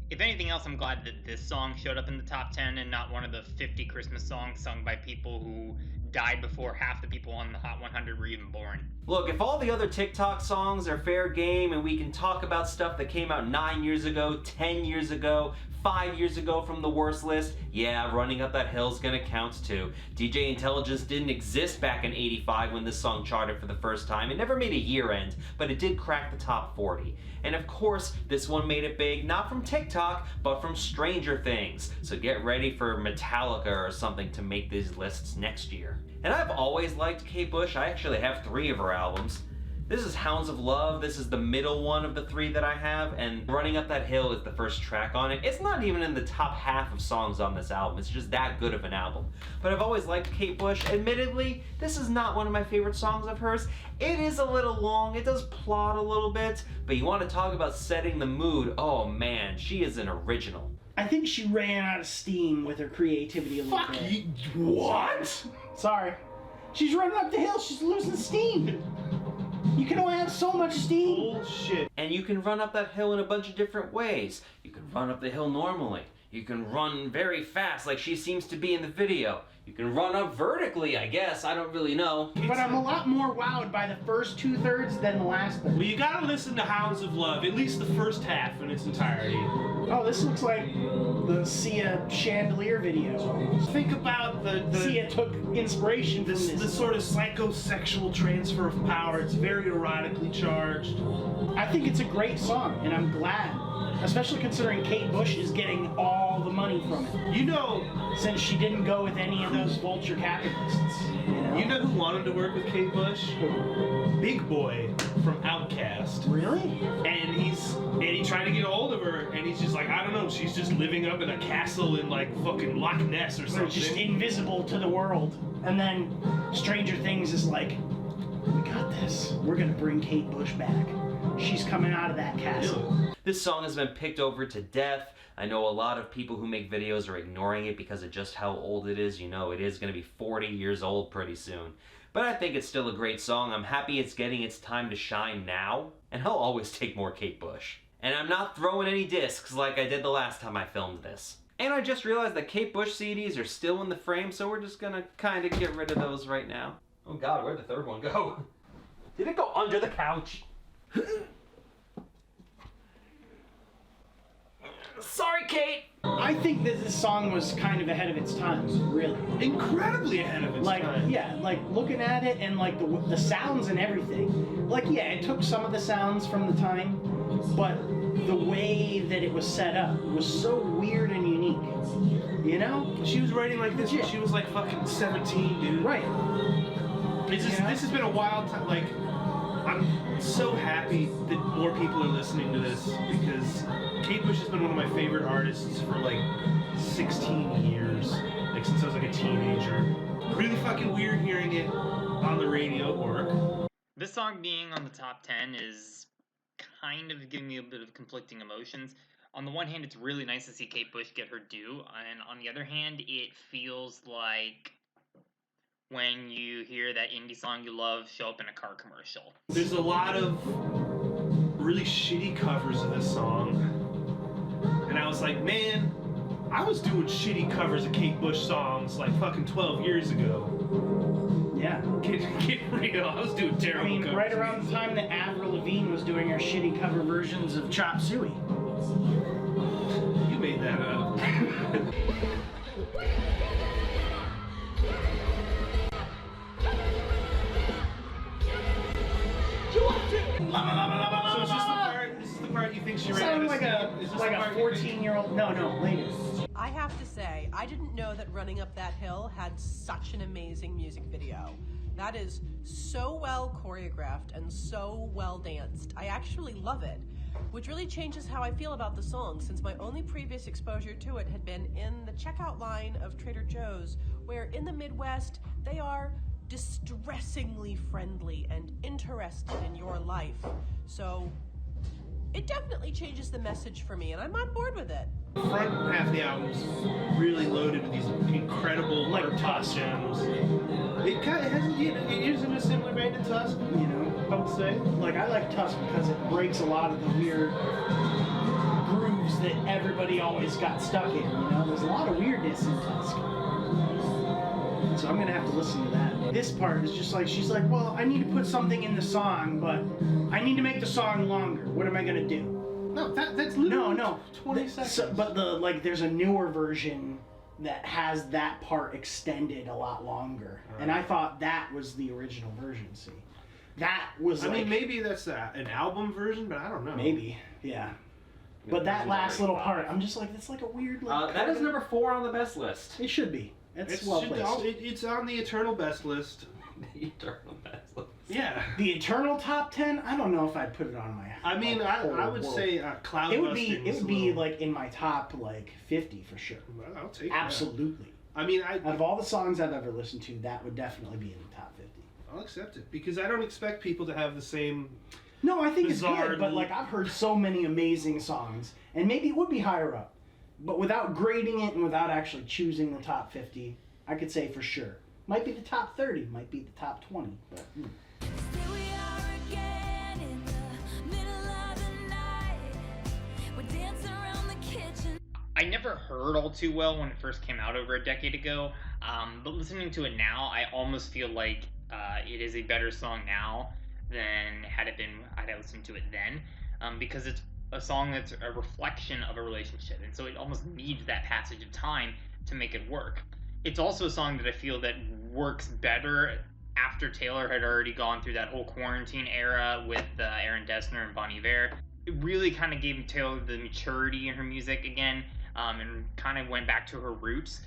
If anything else, I'm glad that this song showed up in the top 10 and not one of the 50 Christmas songs sung by people who died before half the people on the Hot 100 were even born.
Look, if all the other TikTok songs are fair game and we can talk about stuff that came out 9 years ago, 10 years ago, 5 years ago from the worst list, yeah, Running Up That Hill's gonna count too. DJ Intelligence didn't exist back in '85 when this song charted for the first time. It never made a year end, but it did crack the top 40. And of course, this one made it big, not from TikTok, but from Stranger Things. So get ready for Metallica or something to make these lists next year. And I've always liked Kate Bush. I actually have 3 of her albums. This is Hounds of Love. This is the middle one of the 3 that I have, and Running Up That Hill is the first track on it. It's not even in the top half of songs on this album. It's just that good of an album. But I've always liked Kate Bush. Admittedly, this is not one of my favorite songs of hers. It is a little long. It does plot a little bit, but you want to talk about setting the mood. Oh man, she is an original.
I think she ran out of steam with her creativity a little bit.
Fuck you. What?
Sorry. She's running up the hill. She's losing steam. You can only have so much steam.
Bullshit.
And you can run up that hill in a bunch of different ways. You can run up the hill normally. You can run very fast like she seems to be in the video. You can run up vertically, I guess. I don't really know.
But I'm a lot more wowed by the first 2/3 than the last third.
Well, you gotta listen to Hounds of Love, at least the first half in its entirety.
Oh, this looks like the Sia chandelier video.
Think about the
Sia took inspiration from this.
The sort of psychosexual transfer of power. It's very erotically charged.
I think it's a great song, and I'm glad. Especially considering Kate Bush is getting all the money from it.
You know,
since she didn't go with any of those vulture capitalists.
You know who wanted to work with Kate Bush? Big Boy from Outkast.
Really?
And he tried to get a hold of her, and he's just like, I don't know, she's just living up in a castle in like fucking Loch Ness or something.
Just invisible to the world. And then Stranger Things is like, we got this. We're gonna bring Kate Bush back. She's coming out of that castle.
This song has been picked over to death. I know a lot of people who make videos are ignoring it because of just how old it is. You know, it is going to be 40 years old pretty soon. But I think it's still a great song. I'm happy it's getting its time to shine now. And I'll always take more Kate Bush. And I'm not throwing any discs like I did the last time I filmed this. And I just realized that Kate Bush CDs are still in the frame, so we're just gonna kind of get rid of those right now. Oh god, where'd the third one go? Did it go under the couch? Sorry, Kate!
I think that this song was kind of ahead of its time, really.
Incredibly ahead of its time.
Yeah, like looking at it and like the sounds and everything. Like, yeah, it took some of the sounds from the time, but the way that it was set up was so weird and unique. You know?
She was writing like this when she was like fucking 17, dude.
Right.
This has been a wild time. Like, I'm so happy that more people are listening to this because Kate Bush has been one of my favorite artists for like 16 years, like since I was like a teenager. Really fucking weird hearing it on the radio at work.
This song being on the top 10 is kind of giving me a bit of conflicting emotions. On the one hand, it's really nice to see Kate Bush get her due, and on the other hand, it feels like when you hear that indie song you love show up in a car commercial.
There's a lot of really shitty covers of this song. And I was like, man, I was doing shitty covers of Kate Bush songs like fucking 12 years ago.
Yeah.
Get real, I was doing terrible covers.
Right around the time that Avril Lavigne was doing her shitty cover versions of Chop Suey.
You made that up. So is this the part you think she ran
Sounded like a 14-year-old. No, later.
I have to say, I didn't know that Running Up That Hill had such an amazing music video. That is so well choreographed and so well danced. I actually love it, which really changes how I feel about the song, since my only previous exposure to it had been in the checkout line of Trader Joe's, where in the Midwest, they are distressingly friendly and interested in your life. So it definitely changes the message for me, and I'm on board with it.
The front half of the album's really loaded with these incredible like Tusk gems. It kind of has it is in a similar vein to Tusk, you know, I would say.
Like, I like Tusk because it breaks a lot of the weird grooves that everybody always got stuck in, you know? There's a lot of weirdness in Tusk. So I'm gonna have to listen to that. This part is just like, she's like, well, I need to put something in the song, but I need to make the song longer. What am I gonna do?
No, that's literally 20 seconds.
So, but there's a newer version that has that part extended a lot longer. Right. And I thought that was the original version, see. That was
I mean, maybe that's an album version, but I don't know.
Maybe, yeah. But that last little part, I'm just like, that's like a weird...
that is number 4 on the best list.
It should be. It's well placed.
It's on the eternal best list.
The eternal best list.
Yeah.
The eternal top 10. I don't know if I'd put it on my.
I mean, I would say Cloud
It would
Busting
be. It
was
would
a
be
little-
like in my top like 50 for sure.
Well, I'll take
Absolutely.
that. I mean,
out of all the songs I've ever listened to, that would definitely be in the top 50.
I'll accept it because I don't expect people to have the same.
No, I think it's
bizarre
good, but like I've heard so many amazing songs, and maybe it would be higher up, but without grading it and without actually choosing the top 50, I could say for sure. Might be the top 30, might be the top 20, but.
I never heard All Too Well when it first came out over a decade ago, but listening to it now, I almost feel like it is a better song now than had I listened to it then, because it's a song that's a reflection of a relationship, and so it almost needs that passage of time to make it work. It's also a song that I feel that works better after Taylor had already gone through that whole quarantine era with Aaron Dessner and Bon Iver. It really kind of gave Taylor the maturity in her music again, and kind of went back to her roots.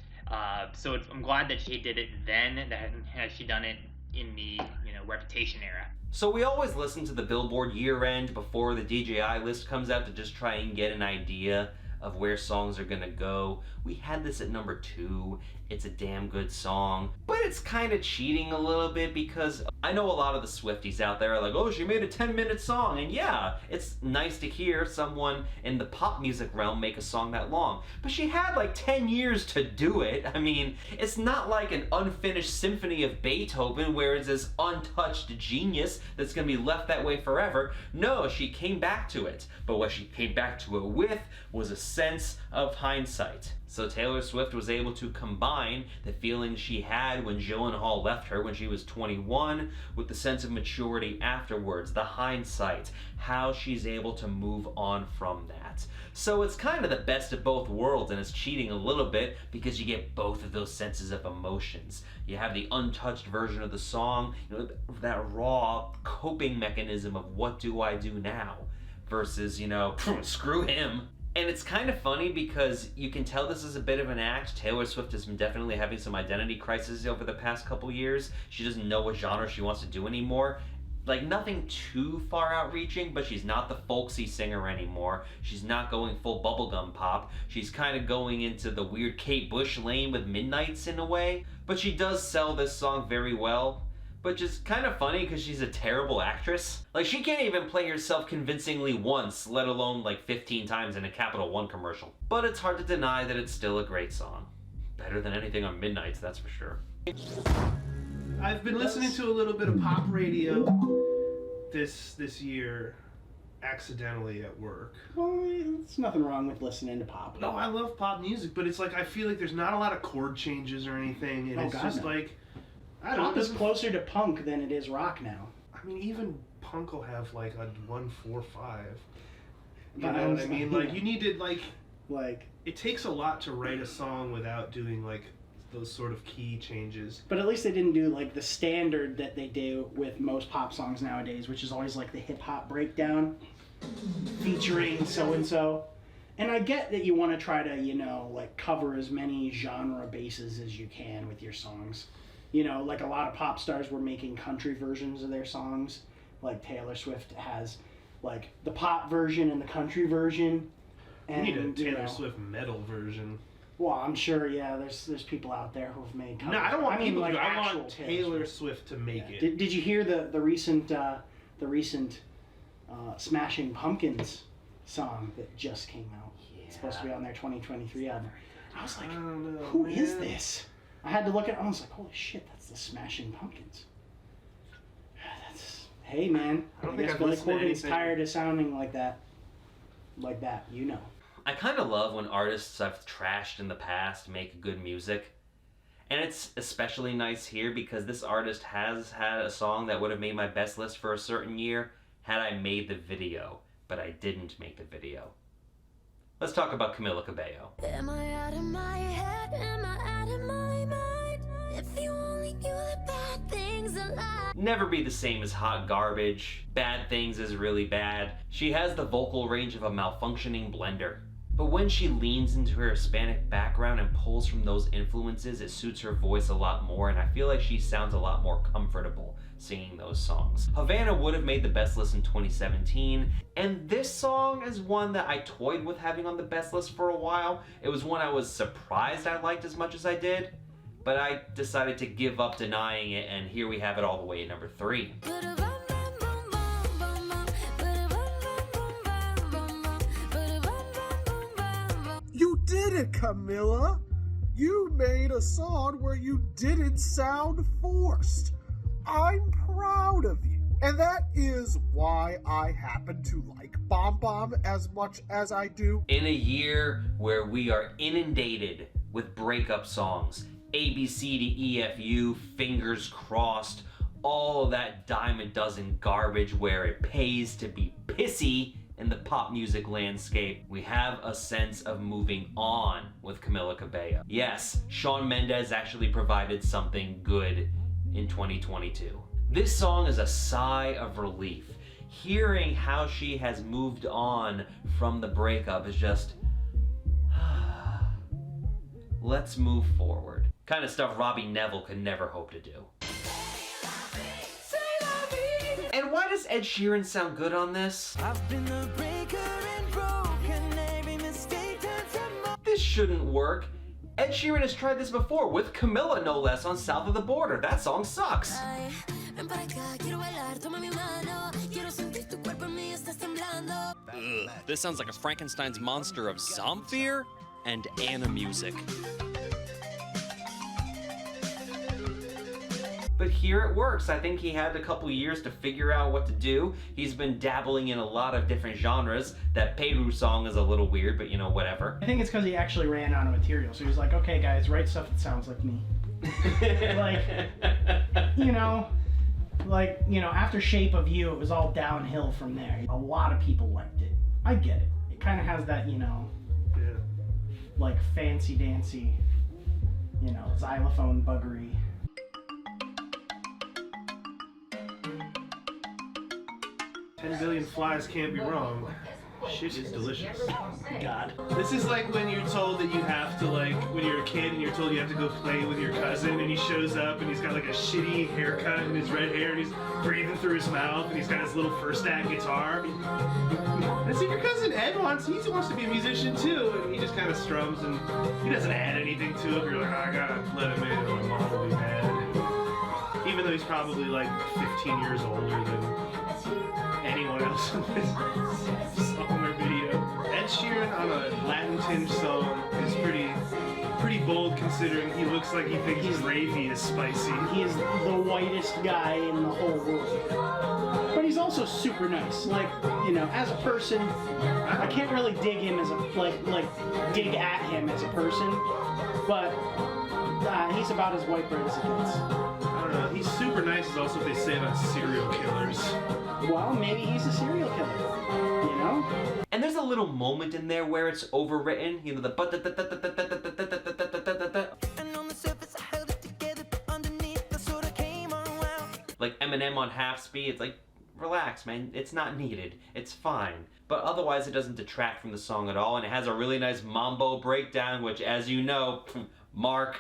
So I'm glad that she did it then, that had she done it in the Reputation era.
So we always listen to the Billboard year-end before the DJI list comes out to just try and get an idea of where songs are gonna go. We had this at number 2. It's a damn good song, but it's kind of cheating a little bit because I know a lot of the Swifties out there are like, oh, she made a 10-minute song, and yeah, it's nice to hear someone in the pop music realm make a song that long, but she had like 10 years to do it. I mean, it's not like an unfinished symphony of Beethoven where it's this untouched genius that's gonna be left that way forever. No, she came back to it, but what she came back to it with was a sense of hindsight. So Taylor Swift was able to combine the feelings she had when Gyllenhaal left her when she was 21 with the sense of maturity afterwards, the hindsight, how she's able to move on from that. So it's kind of the best of both worlds, and it's cheating a little bit because you get both of those senses of emotions. You have the untouched version of the song, that raw coping mechanism of what do I do now versus, screw him. And it's kind of funny because you can tell this is a bit of an act. Taylor Swift has been definitely having some identity crises over the past couple years. She doesn't know what genre she wants to do anymore. Like, nothing too far outreaching, but she's not the folksy singer anymore. She's not going full bubblegum pop. She's kind of going into the weird Kate Bush lane with Midnights in a way. But she does sell this song very well. Which is kind of funny because she's a terrible actress. Like, she can't even play herself convincingly once, let alone like 15 times in a Capital One commercial. But it's hard to deny that it's still a great song. Better than anything on Midnights, that's for sure.
I've been listening to a little bit of pop radio this year, accidentally at work.
Well, there's nothing wrong with listening to pop.
No, I love pop music, but it's like I feel like there's not a lot of chord changes or anything, and it's just like, I don't know.
Pop is closer to punk than it is rock now.
I mean, even punk will have like a 1-4-5. You
But
know what I mean? Like, you need to
like.
It takes a lot to write a song without doing like those sort of key changes.
But at least they didn't do like the standard that they do with most pop songs nowadays, which is always like the hip hop breakdown featuring so and so. And I get that you want to try to, like cover as many genre bases as you can with your songs. Like a lot of pop stars were making country versions of their songs. Like Taylor Swift has like the pop version and the country version. And,
we need a Taylor Swift metal version.
Well, I'm sure, yeah, there's people out there who've made covers.
No, I don't want people
like
to. I
actual
want Taylor Swift to make it.
Did you hear the recent Smashing Pumpkins song that just came out? Yeah. It's supposed to be on their 2023 album. I was like, who is this? I had to look at it. I was like, holy shit, that's the Smashing Pumpkins. Hey, man. I guess Billy Corgan's tired of sounding like that. Like that,
I kind of love when artists I've trashed in the past make good music. And it's especially nice here because this artist has had a song that would have made my best list for a certain year had I made the video, but I didn't make the video. Let's talk about Camila Cabello.
Am I out of my head? Am I out of my mind? If you only knew the bad things alive.
Never Be the Same as hot garbage. Bad Things is really bad. She has the vocal range of a malfunctioning blender. But when she leans into her Hispanic background and pulls from those influences, it suits her voice a lot more, and I feel like she sounds a lot more comfortable singing those songs. Havana would have made the best list in 2017, and this song is one that I toyed with having on the best list for a while. It was one I was surprised I liked as much as I did, but I decided to give up denying it, and here we have it all the way at number 3.
You did it, Camilla! You made a song where you didn't sound forced. I'm proud of you. And that is why I happen to like Bomb Bomb as much as I do.
In a year where we are inundated with breakup songs, ABC to EFU, Fingers Crossed, all of that dime a dozen garbage where it pays to be pissy in the pop music landscape, we have a sense of moving on with Camila Cabello. Yes, Shawn Mendes actually provided something good in 2022. This song is a sigh of relief. Hearing how she has moved on from the breakup is just, let's move forward. Kind of stuff Robbie Neville could never hope to do. And why does Ed Sheeran sound good on this?
I've been the breaker and broken, every mistake turns to
This shouldn't work. Ed Sheeran has tried this before, with Camilla no less, on South of the Border. That song sucks.
Ugh, this sounds like a Frankenstein's monster of Zamfir and Anna music.
But here it works. I think he had a couple years to figure out what to do. He's been dabbling in a lot of different genres. That Peru song is a little weird, but you know, whatever.
I think it's because he actually ran out of material. So he was like, okay, guys, write stuff that sounds like me. After Shape of You, it was all downhill from there. A lot of people liked it. I get it. It kind of has that, like fancy dancy, xylophone buggery.
$10 billion flies can't be wrong. Shit is delicious.
God.
This is like when you're told that you have to, when you're a kid and you're told you have to go play with your cousin, and he shows up and he's got a shitty haircut and his red hair and he's breathing through his mouth and he's got his little first act guitar. That's if your cousin Ed wants to be a musician too, and he just kind of strums and he doesn't add anything to it. You're like, oh, I gotta let him in or my mom will be mad. Even though he's probably 15 years older than anyone else in this song or video. Ed Sheeran on a Latin tinge song is pretty bold, considering he looks like he thinks gravy is spicy.
He is the whitest guy in the whole world. But he's also super nice. As a person, I can't really dig him as dig at him as a person, but he's about as white bread as it gets.
I don't know. He's super nice is also what they say about serial killers.
Well, maybe he's a serial killer,
And there's a little moment in there where it's overwritten, the like Eminem on half speed. It's like, relax, man, it's not needed, it's fine. But otherwise it doesn't detract from the song at all, and it has a really nice mambo breakdown, which, as you know, Mark.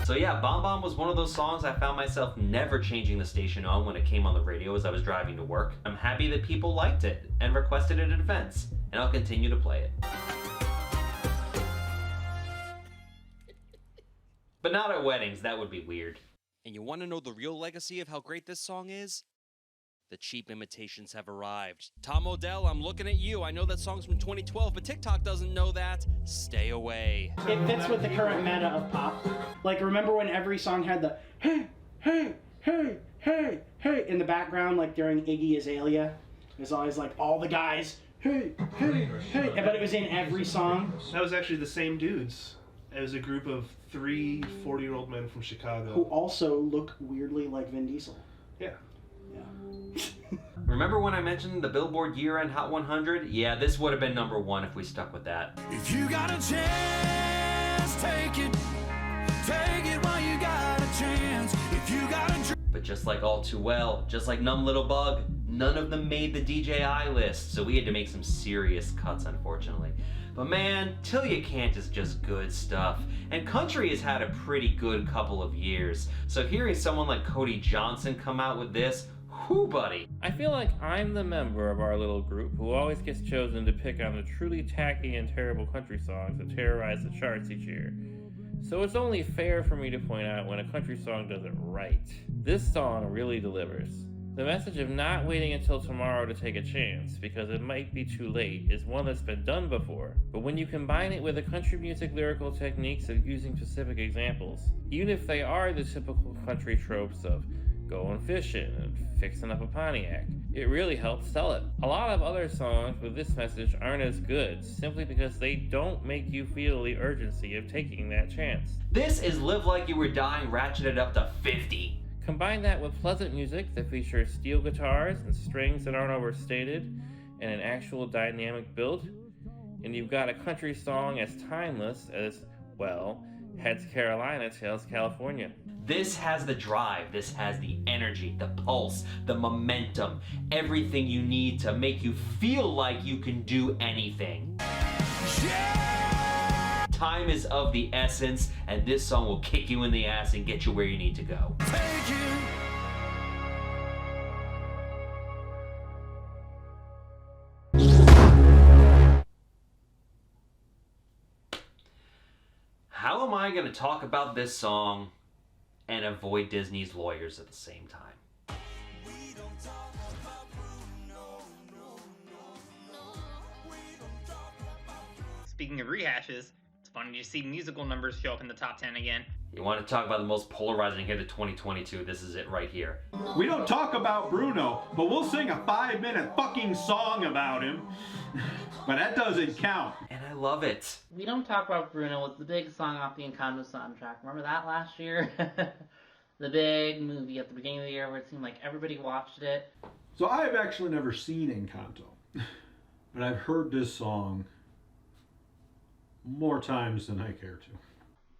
So yeah, Bomb Bomb was one of those songs I found myself never changing the station on when it came on the radio as I was driving to work. I'm happy that people liked it and requested it at events, and I'll continue to play it. But not at weddings, that would be weird.
And you want to know the real legacy of how great this song is? The cheap imitations have arrived. Tom Odell, I'm looking at you. I know that song's from 2012, but TikTok doesn't know that. Stay away.
It fits with the current meta of pop. Remember when every song had the hey, hey, hey, hey, hey in the background, during Iggy Azalea? It was always all the guys, hey, hey, hey, but it was in every song.
That was actually the same dudes. It was a group of 3 40-year-old men from Chicago.
Who also look weirdly like Vin Diesel.
Yeah.
Remember when I mentioned the Billboard year-end Hot 100? Yeah, this would have been number 1 if we stuck with that.
If you got a chance, take it while you got a chance. If you got a
But just like All Too Well, just like Numb Little Bug, none of them made the DJI list, so we had to make some serious cuts, unfortunately. But man, Till You Can't is just good stuff. And country has had a pretty good couple of years, so hearing someone like Cody Johnson come out with this, whoo buddy.
I feel like I'm the member of our little group who always gets chosen to pick on the truly tacky and terrible country songs that terrorize the charts each year. So it's only fair for me to point out when a country song does it right. This song really delivers. The message of not waiting until tomorrow to take a chance, because it might be too late, is one that's been done before. But when you combine it with the country music lyrical techniques of using specific examples, even if they are the typical country tropes of going fishing and fixing up a Pontiac, it really helps sell it. A lot of other songs with this message aren't as good, simply because they don't make you feel the urgency of taking that chance.
This is Live Like You Were Dying ratcheted up to 50.
Combine that with pleasant music that features steel guitars and strings that aren't overstated, and an actual dynamic build, and you've got a country song as timeless as, well, Heads Carolina, Tails California.
This has the drive, this has the energy, the pulse, the momentum, everything you need to make you feel like you can do anything. Time is of the essence, and this song will kick you in the ass and get you where you need to go. How am I going to talk about this song and avoid Disney's lawyers at the same time?
Speaking of rehashes, it's funny to see musical numbers show up in the top 10 again.
You want to talk about the most polarizing hit of 2022, this is it right here.
We don't talk about Bruno, but we'll sing a 5-minute fucking song about him. But that doesn't count.
And I love it.
We Don't Talk About Bruno was the big song off the Encanto soundtrack. Remember that last year? The big movie at the beginning of the year where it seemed like everybody watched it.
So I have actually never seen Encanto, but I've heard this song more times than I care to.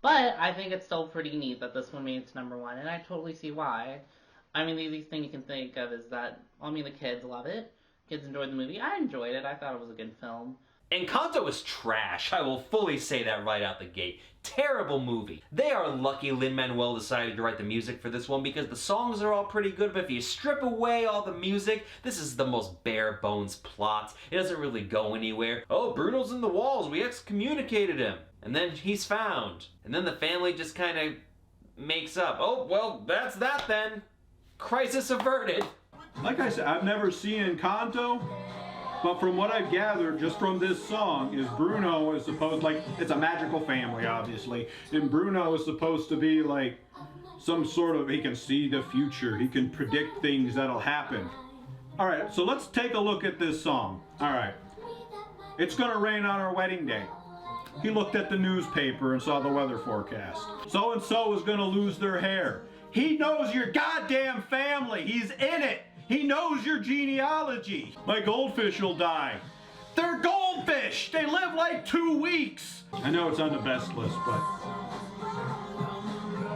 But I think it's still pretty neat that this one made it to number one, and I totally see why. I mean, the easiest thing you can think of is that, I mean, the kids love it. Kids enjoyed the movie. I enjoyed it. I thought it was a good film.
Encanto was trash. I will fully say that right out the gate. Terrible movie. They are lucky Lin-Manuel decided to write the music for this one because the songs are all pretty good, but if you strip away all the music, this is the most bare bones plot. It doesn't really go anywhere. Oh, Bruno's in the walls. We excommunicated him. And then he's found. And then the family just kind of makes up. Oh, well, that's that then. Crisis averted.
Like I said, I've never seen Encanto, but from what I've gathered just from this song is Bruno is supposed, like, it's a magical family, obviously, and Bruno is supposed to be like some sort of, he can see the future, he can predict things that'll happen. All right, so let's take a look at this song. All right, it's gonna rain on our wedding day. He looked at the newspaper and saw the weather forecast. So-and-so is gonna lose their hair. He knows your goddamn family. He's in it. He knows your genealogy. My goldfish will die. They're goldfish. They live like 2 weeks. I know it's on the best list, but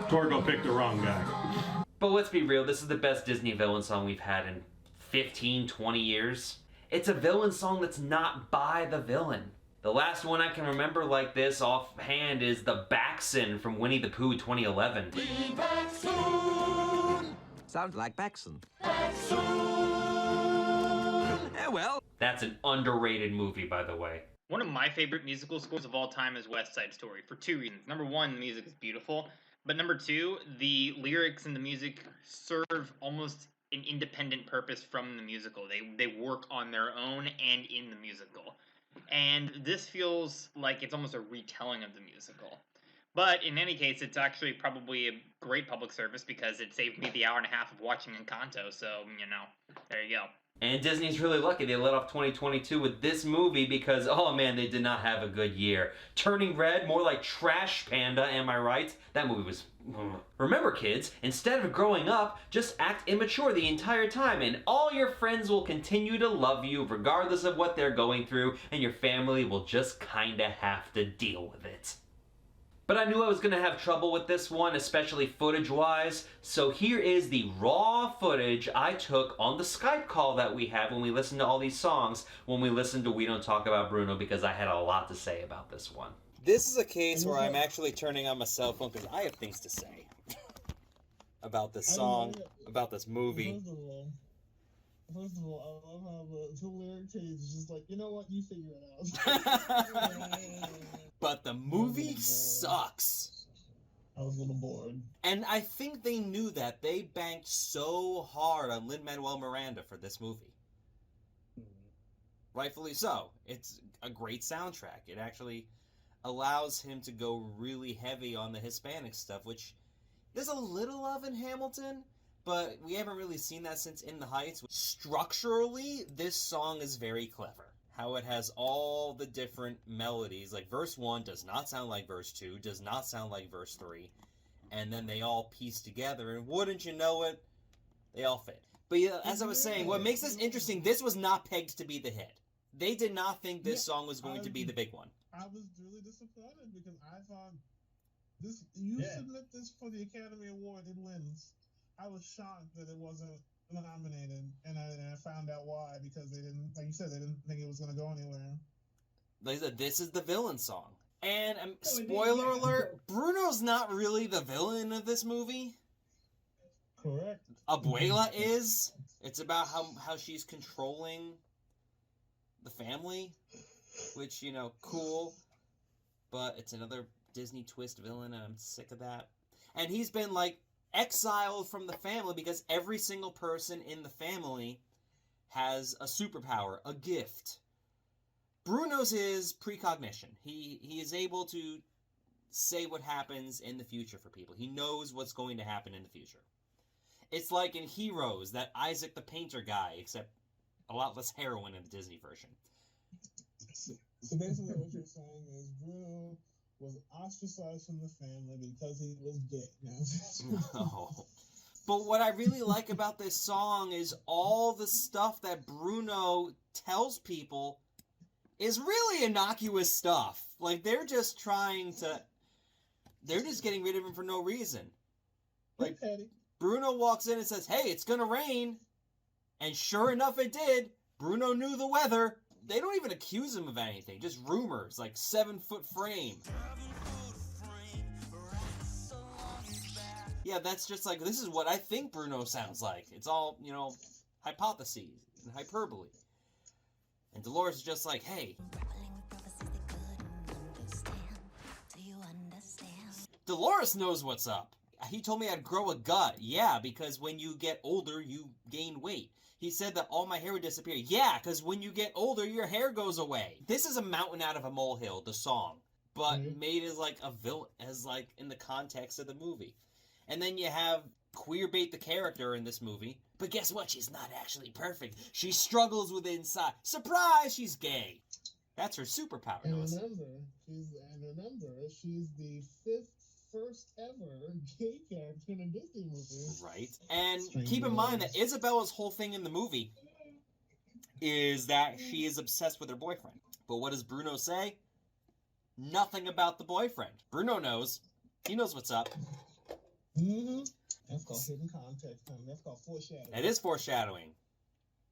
Torgo picked the wrong guy.
But let's be real, this is the best Disney villain song we've had in 15, 20 years. It's a villain song that's not by the villain. The last one I can remember like this offhand is the Baxon from Winnie the Pooh 2011.
Be back soon.
Sounds like Baxon.
Well. That's an underrated movie, by the way.
One of my favorite musical scores of all time is West Side Story for two reasons. Number one, the music is beautiful. But number two, the lyrics and the music serve almost an independent purpose from the musical. They work on their own and in the musical. And this feels like it's almost a retelling of the musical. But in any case, it's actually probably a great public service because it saved me the hour and a half of watching Encanto. So, you know, there you go.
And Disney's really lucky they let off 2022 with this movie because, oh man, they did not have a good year. Turning Red, more like Trash Panda, am I right? That movie was... Remember, kids, instead of growing up, just act immature the entire time and all your friends will continue to love you regardless of what they're going through and your family will just kinda have to deal with it. But I knew I was going to have trouble with this one, especially footage-wise, so here is the raw footage I took on the Skype call that we had when we listened to all these songs, when we listened to We Don't Talk About Bruno, because I had a lot to say about this one.
This is a case where I'm actually turning on my cell phone because I have things to say about this song, about this movie.
First of all, I love how the lyric page is just like, you know what, you figure it out.
But the movie sucks.
I was a little bored.
And I think they knew that. They banked so hard on Lin-Manuel Miranda for this movie. Rightfully so. It's a great soundtrack. It actually allows him to go really heavy on the Hispanic stuff, which there's a little of in Hamilton, but we haven't really seen that since In the Heights. Structurally, this song is very clever. How it has all the different melodies, like verse 1 does not sound like verse 2, does not sound like verse 3, and then they all piece together, and wouldn't you know it, they all fit. But yeah, as I was saying, what makes this interesting, this was not pegged to be the hit. They did not think this song was going to be the big one.
I was really disappointed because I thought this. You submit this for the Academy Award, it wins. I was shocked that it wasn't nominated, and I found out why, because they didn't, like you said, they didn't think it was going to go anywhere.
Like I said, this is the villain song. And spoiler alert, Bruno's not really the villain of this movie.
Correct.
Abuela is. It's about how she's controlling the family, which, you know, cool, but it's another Disney twist villain, and I'm sick of that. And he's been, like, exiled from the family because every single person in the family has a superpower, a gift. Bruno's is precognition. He is able to say what happens in the future for people. He knows what's going to happen in the future. It's like in Heroes, that Isaac the Painter guy, except a lot less heroin in the Disney version.
So basically what you're saying is Bruno was ostracized from the family because he was gay.
No. But what I really like about this song is all the stuff that Bruno tells people is really innocuous stuff. Like, they're just trying to... They're just getting rid of him for no reason. Like, Bruno walks in and says, hey, it's gonna rain. And sure enough, it did. Bruno knew the weather. They don't even accuse him of anything. Just rumors, like 7-foot frame. Yeah, that's just like, this is what I think Bruno sounds like. It's all, you know, hypotheses and hyperbole. And Dolores is just like, hey. Dolores knows what's up. He told me I'd grow a gut. Yeah, because when you get older, you gain weight. He said that all my hair would disappear. Yeah, because when you get older, your hair goes away. This is a mountain out of a molehill, the song. But made as like a villain, as like in the context of the movie. And then you have Queerbait the character in this movie. But guess what? She's not actually perfect. She struggles with inside. Surprise, she's gay. That's her superpower.
And remember, she's the first ever gay character in a Disney movie.
Right. And keep in mind that Isabella's whole thing in the movie is that she is obsessed with her boyfriend. But what does Bruno say? Nothing about the boyfriend. Bruno knows. He knows what's up.
Mm-hmm. That's called hidden context, honey. That's called foreshadowing.
It is foreshadowing.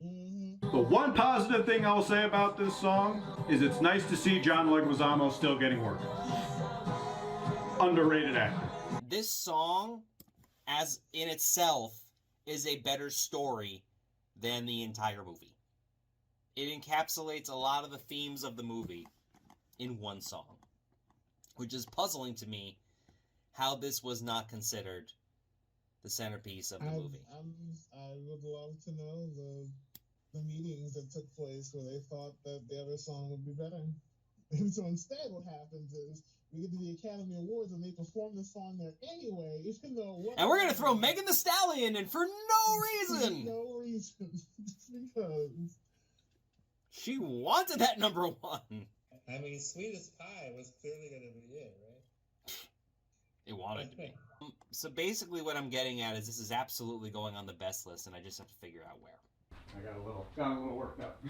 Mm-hmm.
The one positive thing I will say about this song is it's nice to see John Leguizamo still getting work. Underrated actor.
This song, as in itself, is a better story than the entire movie. It encapsulates a lot of the themes of the movie in one song, which is puzzling to me how this was not considered the centerpiece of the movie.
I would love to know the meetings that took place where they thought that the other song would be better. And so instead what happens is we get to the Academy Awards and they perform the song there anyway, even though...
And we're going to throw Megan Thee Stallion in for no reason!
For no reason. Just because...
She wanted that number one!
I mean, Sweetest Pie was clearly going to be it, right?
It wanted to be. So basically what I'm getting at is this is absolutely going on the best list, and I just have to figure out where.
I got a little worked up.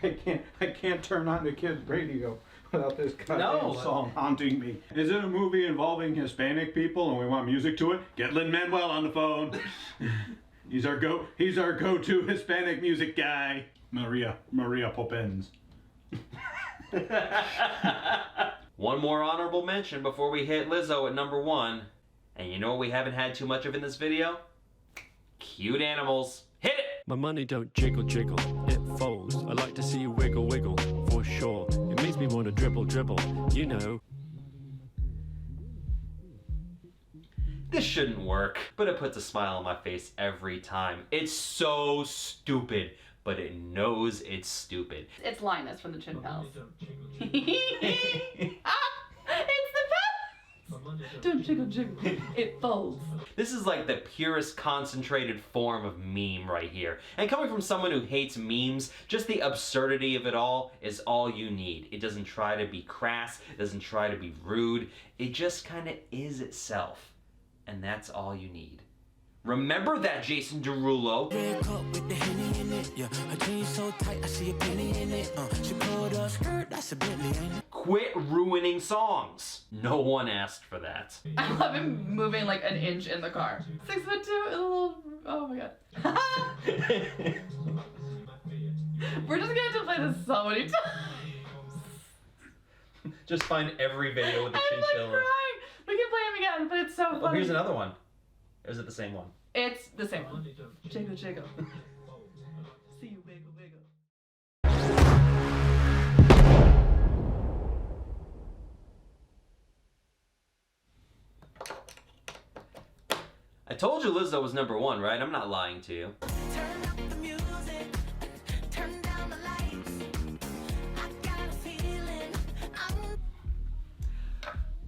I can't turn on the kids' radio without this goddamn
No.
song haunting me. Is it a movie involving Hispanic people and we want music to it? Get Lin-Manuel on the phone. He's our go-to Hispanic music guy. Maria Poppins.
One more honorable mention before we hit Lizzo at number 1. And you know what we haven't had too much of in this video? Cute animals. Hit it!
My money don't jiggle jiggle, it folds. I like to see you wiggle wiggle, for sure. It makes me want to dribble dribble, you know.
This shouldn't work, but it puts a smile on my face every time. It's so stupid, but it knows it's stupid.
It's Linus from the Chin Pals. It's the best! Don't jiggle jiggle, it folds.
This is like the purest concentrated form of meme right here. And coming from someone who hates memes, just the absurdity of it all is all you need. It doesn't try to be crass, it doesn't try to be rude, it just kind of is itself. And that's all you need. Remember that, Jason Derulo.
Red cup with the Henny in it, yeah. Her jeans so tight, I see a penny in it. She pulled her skirt, that's a Bentley, ain't it?
Quit ruining songs. No one asked for that.
I love him moving like an inch in the car. 6'2", a little, oh my god. We're just gonna have to play this so many times.
Just find every video with the
I'm like
chinchilla.
crying. We can play him again, but it's so funny.
Oh, here's another one. Or is it the same one?
It's the same one. Jiggle jiggle. See you wiggle wiggle.
I told you Lizzo was number 1, right? I'm not lying to you.
Turn up the music, turn down the lights. I got a feeling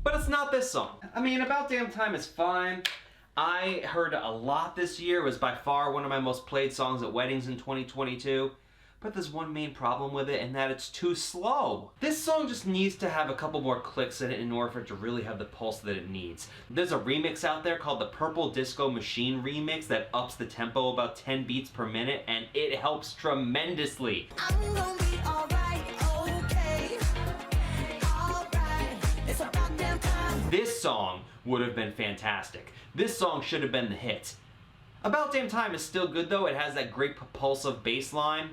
But it's not this song. I mean, About Damn Time is fine. I heard a lot this year. It was by far one of my most played songs at weddings in 2022. But there's one main problem with it, and that it's too slow. This song just needs to have a couple more clicks in it in order for it to really have the pulse that it needs. There's a remix out there called the Purple Disco Machine remix that ups the tempo about 10 beats per minute, and it helps tremendously.
I'm gonna be alright, okay. Alright, it's about damn time.
This song would have been fantastic. This song should have been the hit. About Damn Time is still good though. It has that great propulsive bass line.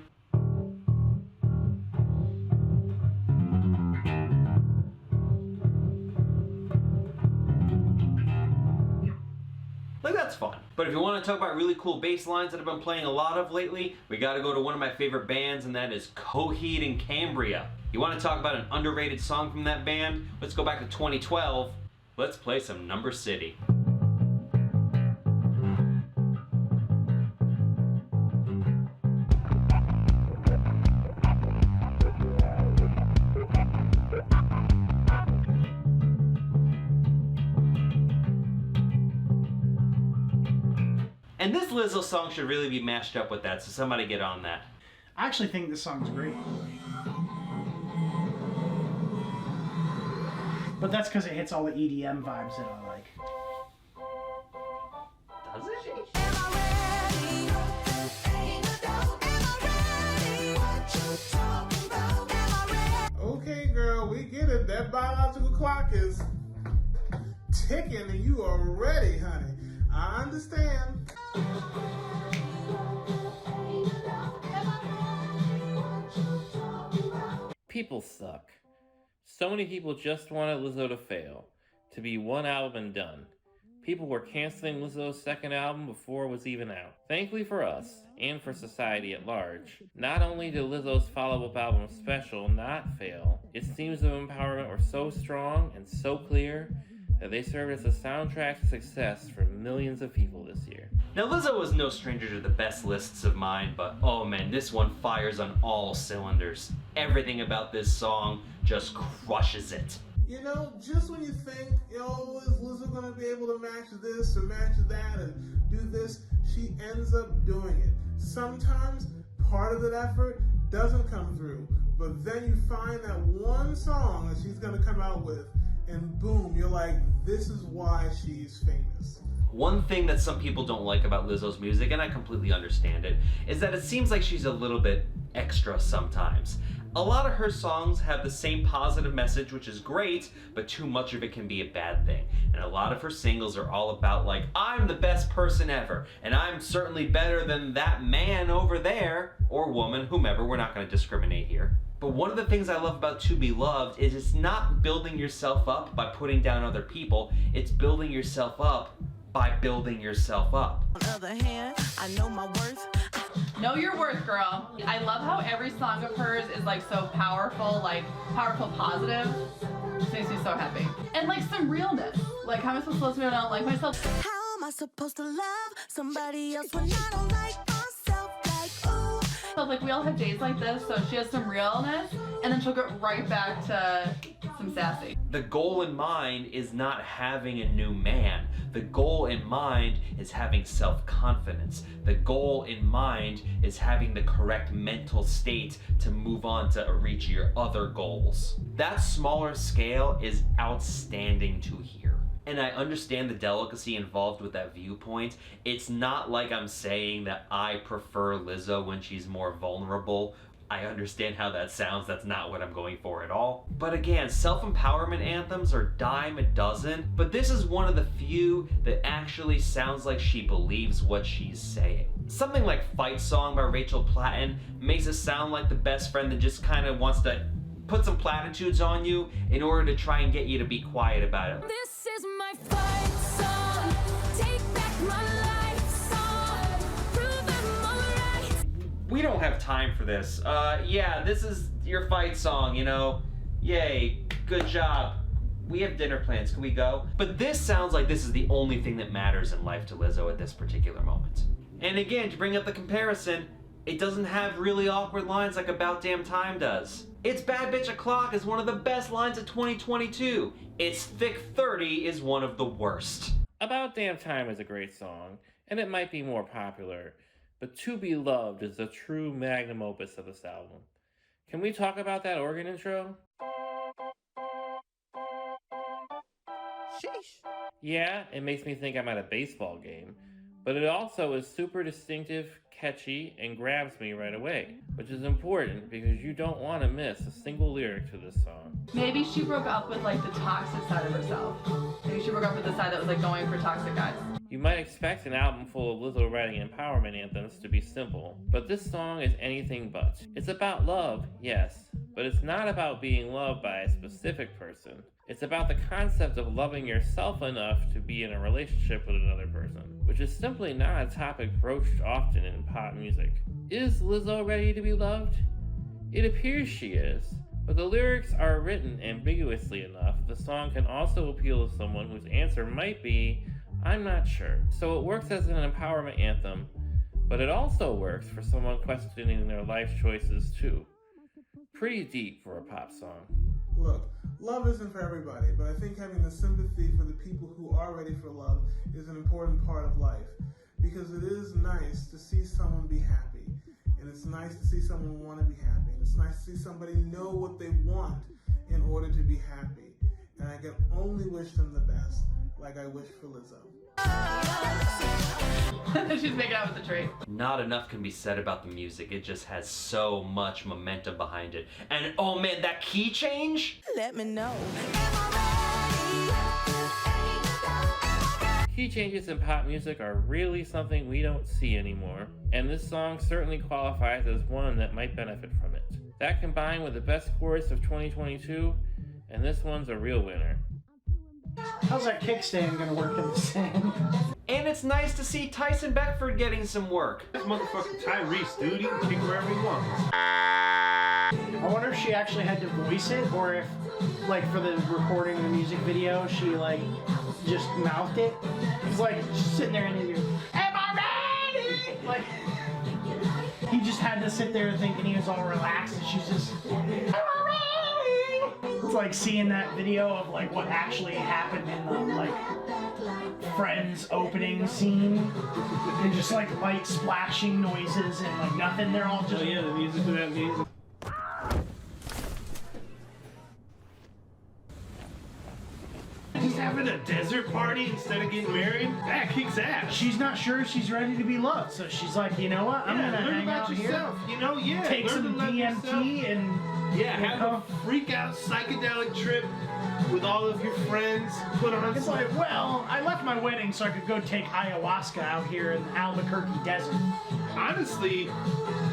Like, that's fun. But if you want to talk about really cool bass lines that I've been playing a lot of lately, we gotta go to one of my favorite bands, and that is Coheed and Cambria. You want to talk about an underrated song from that band? Let's go back to 2012. Let's play some Number City. And this Lizzo song should really be mashed up with that, so somebody get on that.
I actually think this song's great. But that's because it hits all the EDM vibes that I like.
Does it?
Okay, girl, we get it. That biological clock is ticking and you are ready, honey. I understand.
People suck. So many people just wanted Lizzo to fail, to be one album and done. People were canceling Lizzo's second album before it was even out. Thankfully for us, and for society at large, not only did Lizzo's follow-up album Special not fail, its themes of empowerment were so strong and so clear that they served as a soundtrack to success for millions of people this year.
Now Lizzo was no stranger to the best lists of mine, but oh man, this one fires on all cylinders. Everything about this song just crushes it.
You know, just when you think, yo, is Lizzo gonna be able to match this or match that and do this, she ends up doing it. Sometimes part of that effort doesn't come through, but then you find that one song that she's gonna come out with, and boom, you're like, this is why she's famous.
One thing that some people don't like about Lizzo's music, and I completely understand it, is that it seems like she's a little bit extra sometimes. A lot of her songs have the same positive message, which is great, but too much of it can be a bad thing. And a lot of her singles are all about like, I'm the best person ever, and I'm certainly better than that man over there, or woman, whomever, we're not gonna discriminate here. But one of the things I love about To Be Loved is it's not building yourself up by putting down other people, it's building yourself up by building yourself up.
On the other hand, I know my worth. Know your worth, girl. I love how every song of hers is like so powerful, positive. This makes me so happy. And like some realness. Like, how am I supposed to love somebody when I don't like myself?
How am I supposed to love somebody else when I don't like myself? Like, ooh.
So like, we all have days like this, so she has some realness, and then she'll get right back to some sassy.
The goal in mind is not having a new man. The goal in mind is having self-confidence. The goal in mind is having the correct mental state to move on to reach your other goals. That smaller scale is outstanding to hear. And I understand the delicacy involved with that viewpoint. It's not like I'm saying that I prefer Lizzo when she's more vulnerable. I understand how that sounds, that's not what I'm going for at all. But again, self-empowerment anthems are dime a dozen, but this is one of the few that actually sounds like she believes what she's saying. Something like Fight Song by Rachel Platten makes it sound like the best friend that just kind of wants to put some platitudes on you in order to try and get you to be quiet about it.
This is my fight song. Take back my life song. Prove I'm alright.
We don't have time for this. Yeah, this is your fight song, you know. Yay, good job. We have dinner plans, can we go? But this sounds like this is the only thing that matters in life to Lizzo at this particular moment. And again, to bring up the comparison, it doesn't have really awkward lines like About Damn Time does. It's Bad Bitch O'Clock is one of the best lines of 2022. It's Thick 30 is one of the worst.
About Damn Time is a great song, and it might be more popular, but To Be Loved is the true magnum opus of this album. Can we talk about that organ intro?
Sheesh.
Yeah, it makes me think I'm at a baseball game, but it also is super distinctive, catchy, and grabs me right away, which is important because you don't want to miss a single lyric to this song.
Maybe she broke up with like the toxic side of herself. Maybe she broke up with the side that was like going for toxic guys.
You might expect an album full of Lizzo writing empowerment anthems to be simple, but this song is anything but. It's about love, yes, but it's not about being loved by a specific person. It's about the concept of loving yourself enough to be in a relationship with another person, which is simply not a topic broached often in pop music. Is Lizzo ready to be loved? It appears she is, but the lyrics are written ambiguously enough the song can also appeal to someone whose answer might be, I'm not sure. So it works as an empowerment anthem, but it also works for someone questioning their life choices too. Pretty deep for a pop song.
Look, love isn't for everybody, but I think having the sympathy for the people who are ready for love is an important part of life. Because it is nice to see someone be happy. And it's nice to see someone want to be happy. And it's nice to see somebody know what they want in order to be happy. And I can only wish them the best, like I wish for Lizzo.
She's making out with the tree.
Not enough can be said about the music. It just has so much momentum behind it. And oh man, that key change?
Let me know.
Key changes in pop music are really something we don't see anymore, and this song certainly qualifies as one that might benefit from it. That combined with the best chorus of 2022, and this one's a real winner.
How's that kickstand gonna work in the sand?
And it's nice to see Tyson Beckford getting some work.
This motherfucking Tyrese, dude, he can kick wherever he wants.
I wonder if she actually had to voice it, or if, like, for the recording of the music video, she, like, just mouthed it. It's like, she's sitting there and you am I ready? Like, he just had to sit there thinking he was all relaxed, and she's just, am I ready? It's like seeing that video of, like, what actually happened in the, like, Friends opening scene, and just, like, light splashing noises and, like, nothing. They're all just...
Oh yeah, the music of that music. Just having a desert party instead of getting married, that kicks ass.
She's not sure she's ready to be loved, so she's like, you know what? I'm gonna
learn
hang
about
out
yourself.
here.
You know, yeah.
Take
learn
some
to love
DMT
yourself.
and
have a freak out psychedelic trip with all of your friends. Put on
It's
some.
like, well, I left my wedding so I could go take ayahuasca out here in Albuquerque desert.
Honestly,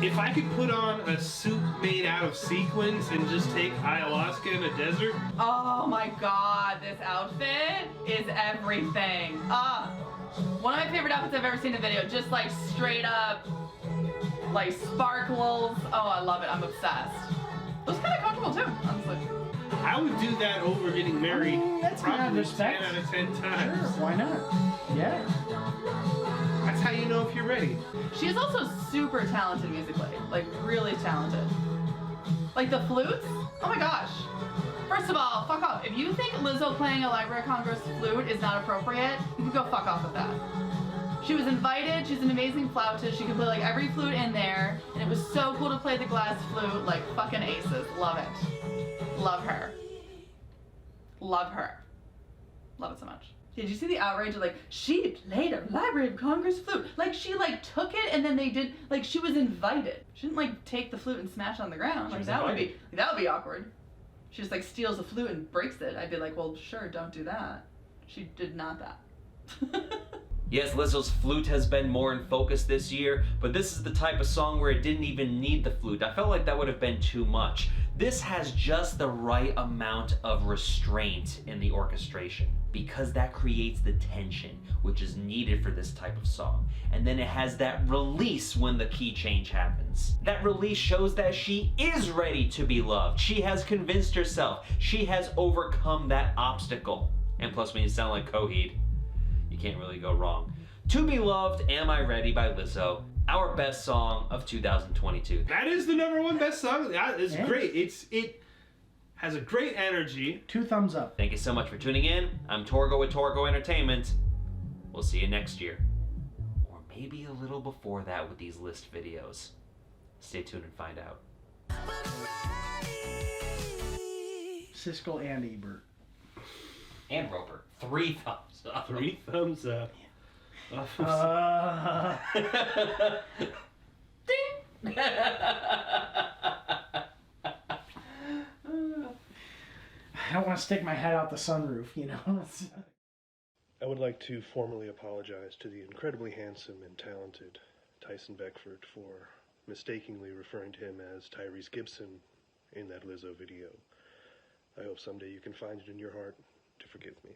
if I could put on a suit made out of sequins and just take ayahuasca in a desert.
Oh my god, this outfit is everything. One of my favorite outfits I've ever seen in a video. Just like straight up, like sparkles. Oh, I love it. I'm obsessed. Looks kind of comfortable too, honestly.
I would do that over getting married.
That's kind of
probably
respect.
10 out of 10 times.
Sure, why not? Yeah.
That's how you know if you're ready.
She is also super talented musically. Like, really talented. Like, the flutes? Oh my gosh. First of all, fuck off. If you think Lizzo playing a Library of Congress flute is not appropriate, you can go fuck off with that. She was invited. She's an amazing flautist. She can play, like, every flute in there. And it was so cool to play the glass flute. Like, fucking aces. Love it. Love her. Love her. Love it so much. Did you see the outrage of, like, she played a Library of Congress flute? Like, she, like, took it and then they did, like, she was invited. She didn't, like, take the flute and smash it on the ground. Like, that would be awkward. She just, like, steals the flute and breaks it. I'd be like, well, sure, don't do that. She did not that.
Yes, Lizzo's flute has been more in focus this year, but this is the type of song where it didn't even need the flute. I felt like that would have been too much. This has just the right amount of restraint in the orchestration, because that creates the tension which is needed for this type of song. And then it has that release when the key change happens. That release shows that she is ready to be loved. She has convinced herself. She has overcome that obstacle. And plus, when you sound like Coheed, you can't really go wrong. To Be Loved, Am I Ready by Lizzo, our best song of 2022.
That is the #1 best song. It's great. It has a great energy.
2 thumbs up.
Thank you so much for tuning in. I'm Torgo with Torgo Entertainment. We'll see you next year. Or maybe a little before that with these list videos. Stay tuned and find out.
Siskel and Ebert.
And Roper. 3 thumbs up.
3 thumbs up.
Ding! I don't want to stick my head out the sunroof, you know?
I would like to formally apologize to the incredibly handsome and talented Tyson Beckford for mistakenly referring to him as Tyrese Gibson in that Lizzo video. I hope someday you can find it in your heart to forgive me.